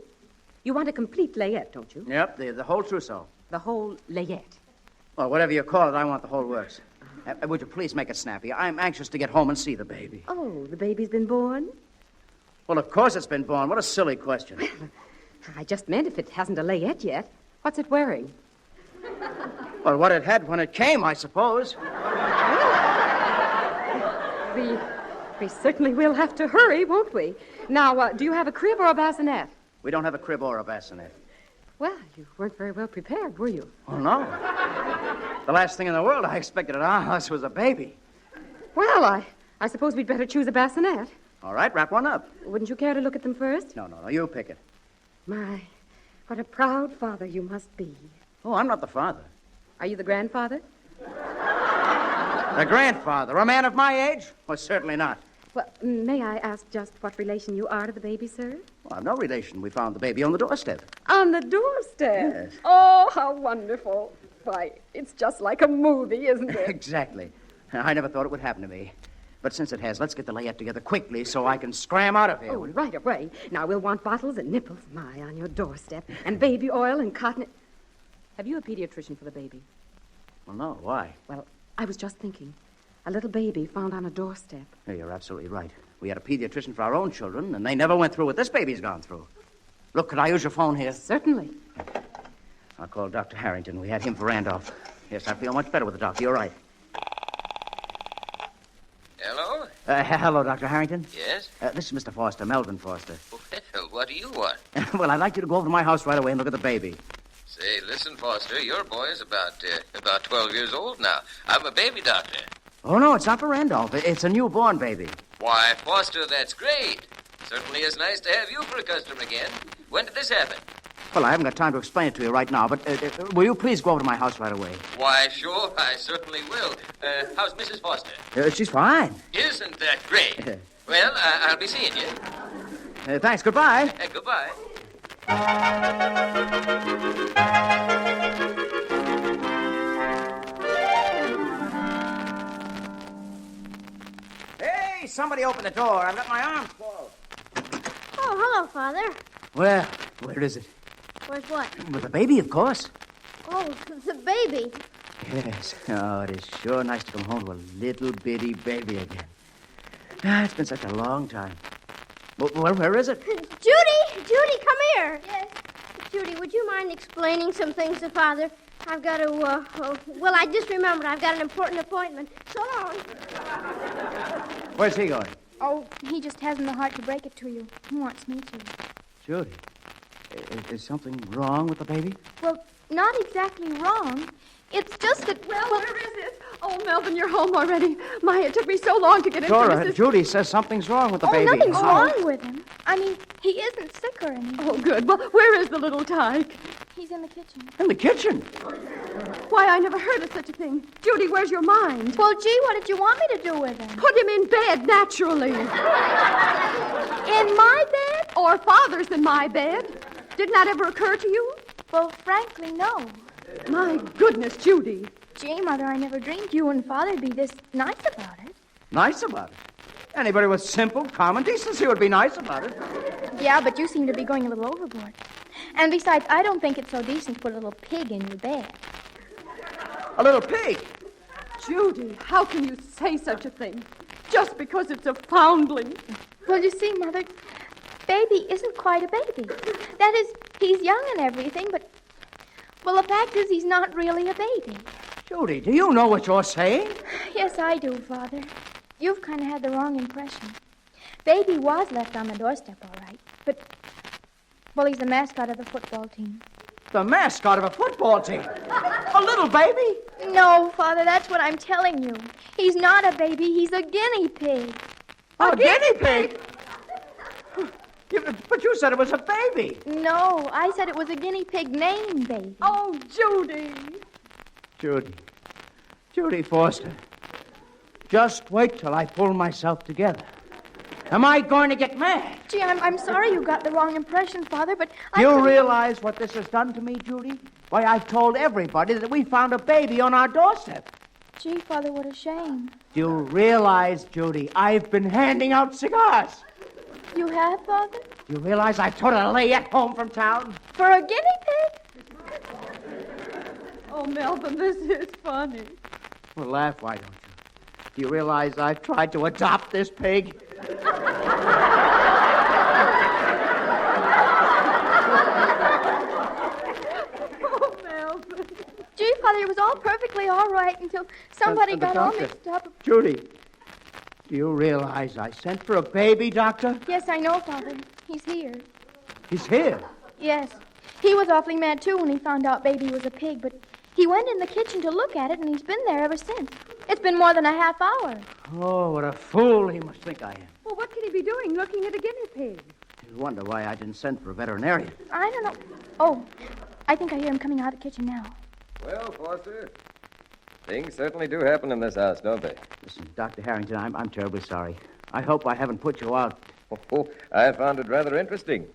You want a complete layette, don't you? Yep, the whole trousseau. The whole layette. Well, whatever you call it, I want the whole works. Would you please make it snappy? I'm anxious to get home and see the baby. Oh, the baby's been born? Well, of course it's been born. What a silly question. I just meant if it hasn't a layette yet. What's it wearing? Well, what it had when it came, I suppose. We certainly will have to hurry, won't we? Now, do you have a crib or a bassinet? We don't have a crib or a bassinet. Well, you weren't very well prepared, were you? Oh, no. The last thing in the world I expected at our house was a baby. Well, I suppose we'd better choose a bassinet. All right, wrap one up. Wouldn't you care to look at them first? No, you pick it. My, what a proud father you must be. Oh, I'm not the father. Are you the grandfather? The grandfather? A man of my age? Well, certainly not. Well, may I ask just what relation you are to the baby, sir? Well, I've no relation. We found the baby on the doorstep. On the doorstep? Yes. Oh, how wonderful. Why, it's just like a movie, isn't it? Exactly. I never thought it would happen to me. But since it has, let's get the layette together quickly so I can scram out of here. Oh, right away. Now, we'll want bottles and nipples, my, on your doorstep, and baby oil and cotton. Have you a pediatrician for the baby? Well, no, why? Well, I was just thinking. A little baby found on a doorstep. Hey, you're absolutely right. We had a pediatrician for our own children, and they never went through what this baby's gone through. Look, could I use your phone here? Certainly. I'll call Dr. Harrington. We had him for Randolph. Yes, I feel much better with the doctor. You're right. Hello? Hello, Dr. Harrington. Yes? This is Mr. Foster, Melvin Foster. Well, what do you want? Well, I'd like you to go over to my house right away and look at the baby. Say, listen, Foster, your boy is about 12 years old now. I'm a baby doctor. Oh, no, it's not for Randolph. It's a newborn baby. Why, Foster, that's great. Certainly is nice to have you for a customer again. When did this happen? Well, I haven't got time to explain it to you right now, but will you please go over to my house right away? Why, sure, I certainly will. How's Mrs. Foster? She's fine. Isn't that great? Well, I'll be seeing you. Thanks. Goodbye. Goodbye. Hey, somebody open the door. I've got my arms full. Oh, hello, Father. Well, where is it? Where's what? With the baby, of course. Oh, the baby. Yes. Oh, it is sure nice to come home to a little bitty baby again. It's been such a long time. Well, where is it? Judy, come here. Yes. Judy, would you mind explaining some things to Father? I've got to, well, I just remembered I've got an important appointment. So long. Where's he going? Oh, he just hasn't the heart to break it to you. He wants me to. Judy, is something wrong with the baby? Well, not exactly wrong. It's just that... Well, where is it? Oh, Melvin, you're home already. My, it took me so long to get into Dora, this. Judy says something's wrong with the Oh, baby. nothing's wrong with him. I mean, he isn't sick or anything. Oh, good. Well, where is the little tyke? He's in the kitchen. In the kitchen? Why, I never heard of such a thing. Judy, where's your mind? Well, gee, what did you want me to do with him? Put him in bed, naturally. In my bed? Or Father's in my bed. Didn't that ever occur to you? Well, frankly, no. My goodness, Judy. Gee, Mother, I never dreamed you and Father'd be this nice about it. Nice about it? Anybody with simple, common decency would be nice about it. Yeah, but you seem to be going a little overboard. And besides, I don't think it's so decent to put a little pig in your bed. A little pig? Judy, how can you say such a thing? Just because it's a foundling. Well, you see, Mother, baby isn't quite a baby. That is, he's young and everything, but... Well, the fact is he's not really a baby. Judy, do you know what you're saying? Yes, I do, Father. You've kind of had the wrong impression. Baby was left on the doorstep, all right. But, well, he's the mascot of the football team. The mascot of a football team? A little baby? No, Father, that's what I'm telling you. He's not a baby. He's a guinea pig. A guinea pig? But you said it was a baby. No, I said it was a guinea pig named Baby. Oh, Judy. Judy Foster. Just wait till I pull myself together. Am I going to get mad? Gee, I'm sorry you got the wrong impression, Father, but Do you realize what this has done to me, Judy? Why, I've told everybody that we found a baby on our doorstep. Gee, Father, what a shame. Do you realize, Judy, I've been handing out cigars? You have, Father? Do you realize I took a layette home from town? For a guinea pig? Oh, Melvin, this is funny. Well, laugh, why don't you? Do you realize I've tried to adopt this pig? Oh, Melvin. Gee, Father, it was all perfectly all right until somebody got all mixed up. Judy, do you realize I sent for a baby doctor? Yes, I know, Father. He's here. He's here. Yes. He was awfully mad, too, when he found out Baby was a pig, but he went in the kitchen to look at it, and he's been there ever since. It's been more than a half hour. Oh, what a fool he must think I am. Well, what could he be doing looking at a guinea pig? You wonder why I didn't send for a veterinarian. I don't know. Oh, I think I hear him coming out of the kitchen now. Well, Foster, things certainly do happen in this house, don't they? Listen, Dr. Harrington, I'm terribly sorry. I hope I haven't put you out. Oh, I found it rather interesting.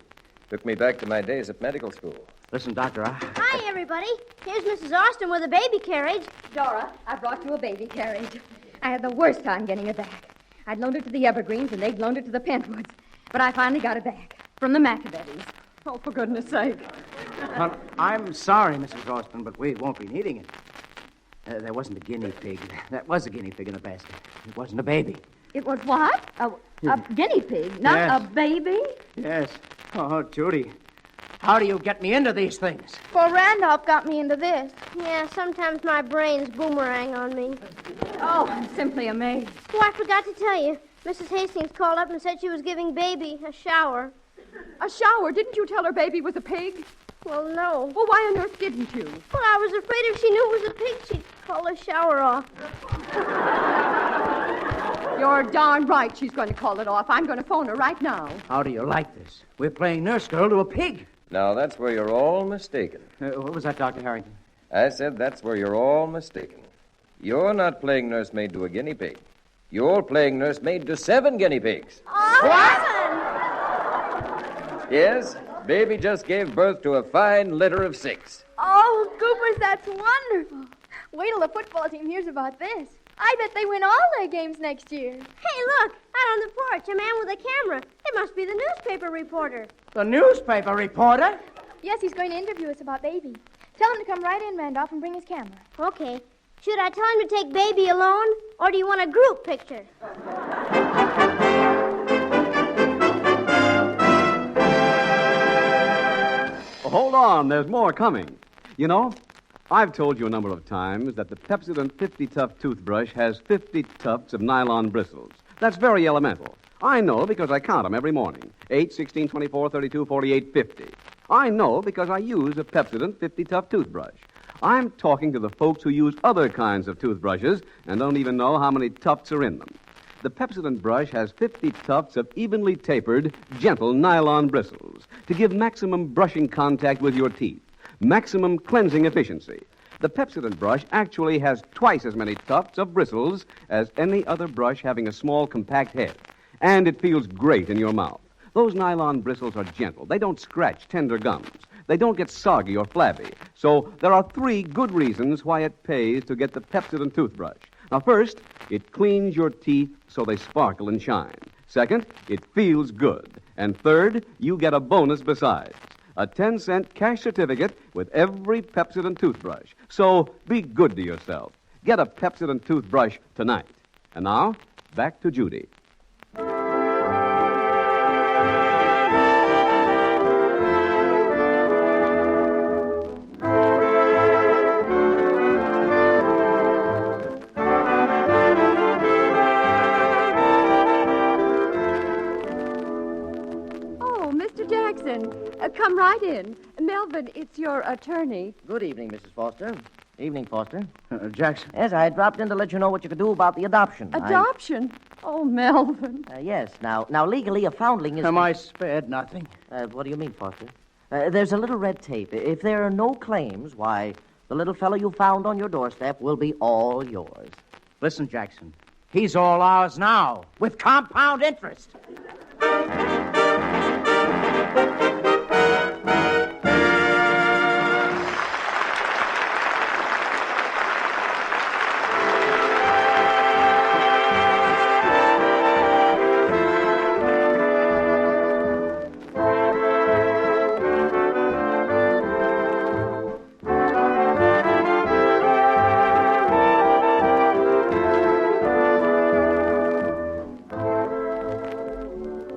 Took me back to my days at medical school. Listen, Doctor, Hi, everybody. Here's Mrs. Austin with a baby carriage. Dora, I brought you a baby carriage. I had the worst time getting it back. I'd loaned it to the Evergreens, and they'd loaned it to the Pentwoods. But I finally got it back from the Machiavellis. Oh, for goodness sake. Well, I'm sorry, Mrs. Austin, but we won't be needing it. There wasn't a guinea pig. That was a guinea pig in the basket. It wasn't a baby. It was what? A guinea pig, not Yes. a baby? Yes. Oh, Judy, how do you get me into these things? Well, Randolph got me into this. Yeah, sometimes my brains boomerang on me. Oh, I'm simply amazed. Oh, I forgot to tell you. Mrs. Hastings called up and said she was giving Baby a shower. A shower? Didn't you tell her Baby was a pig? Well, no. Well, why on earth didn't you? Well, I was afraid if she knew it was a pig, she'd call the shower off. You're darn right she's going to call it off. I'm going to phone her right now. How do you like this? We're playing nurse girl to a pig. Now, that's where you're all mistaken. What was that, Dr. Harrington? I said that's where you're all mistaken. You're not playing nursemaid to a guinea pig. You're playing nursemaid to 7 guinea pigs. Yes, Baby just gave birth to a fine litter of 6. Oh, Goopers, that's wonderful. Wait till the football team hears about this. I bet they win all their games next year. Hey, look, out on the porch, a man with a camera. It must be the newspaper reporter. The newspaper reporter? Yes, he's going to interview us about Baby. Tell him to come right in, Randolph, and bring his camera. Okay. Should I tell him to take Baby alone, or do you want a group picture? Hold on, there's more coming. You know, I've told you a number of times that the Pepsodent 50 Tuft toothbrush has 50 tufts of nylon bristles. That's very elemental. I know because I count them every morning. 8, 16, 24, 32, 48, 50. I know because I use a Pepsodent 50 Tuft toothbrush. I'm talking to the folks who use other kinds of toothbrushes and don't even know how many tufts are in them. The Pepsodent brush has 50 tufts of evenly tapered, gentle nylon bristles to give maximum brushing contact with your teeth, maximum cleansing efficiency. The Pepsodent brush actually has twice as many tufts of bristles as any other brush having a small, compact head, and it feels great in your mouth. Those nylon bristles are gentle. They don't scratch tender gums. They don't get soggy or flabby. So there are 3 good reasons why it pays to get the Pepsodent toothbrush. Now, first, it cleans your teeth so they sparkle and shine. Second, it feels good. And third, you get a bonus besides. A 10-cent cash certificate with every Pepsodent toothbrush. So be good to yourself. Get a Pepsodent toothbrush tonight. And now, back to Judy. Come right in. Melvin, it's your attorney. Good evening, Mrs. Foster. Evening, Foster. Jackson. Yes, I dropped in to let you know what you could do about the adoption. Adoption? Oh, Melvin. Yes. Now, legally, a foundling is... Am I spared nothing? What do you mean, Foster? There's a little red tape. If there are no claims, why, the little fellow you found on your doorstep will be all yours. Listen, Jackson. He's all ours now, with compound interest.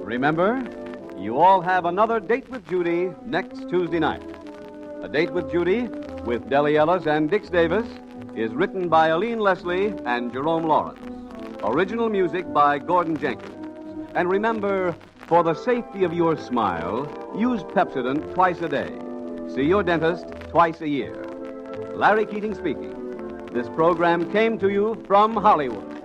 Remember, you all have another Date with Judy next Tuesday night. A Date with Judy with Deli Ellis and Dix Davis is written by Aline Leslie and Jerome Lawrence. Original music by Gordon Jenkins. And remember, for the safety of your smile, use Pepsodent twice a day. See your dentist twice a year. Larry Keating speaking. This program came to you from Hollywood.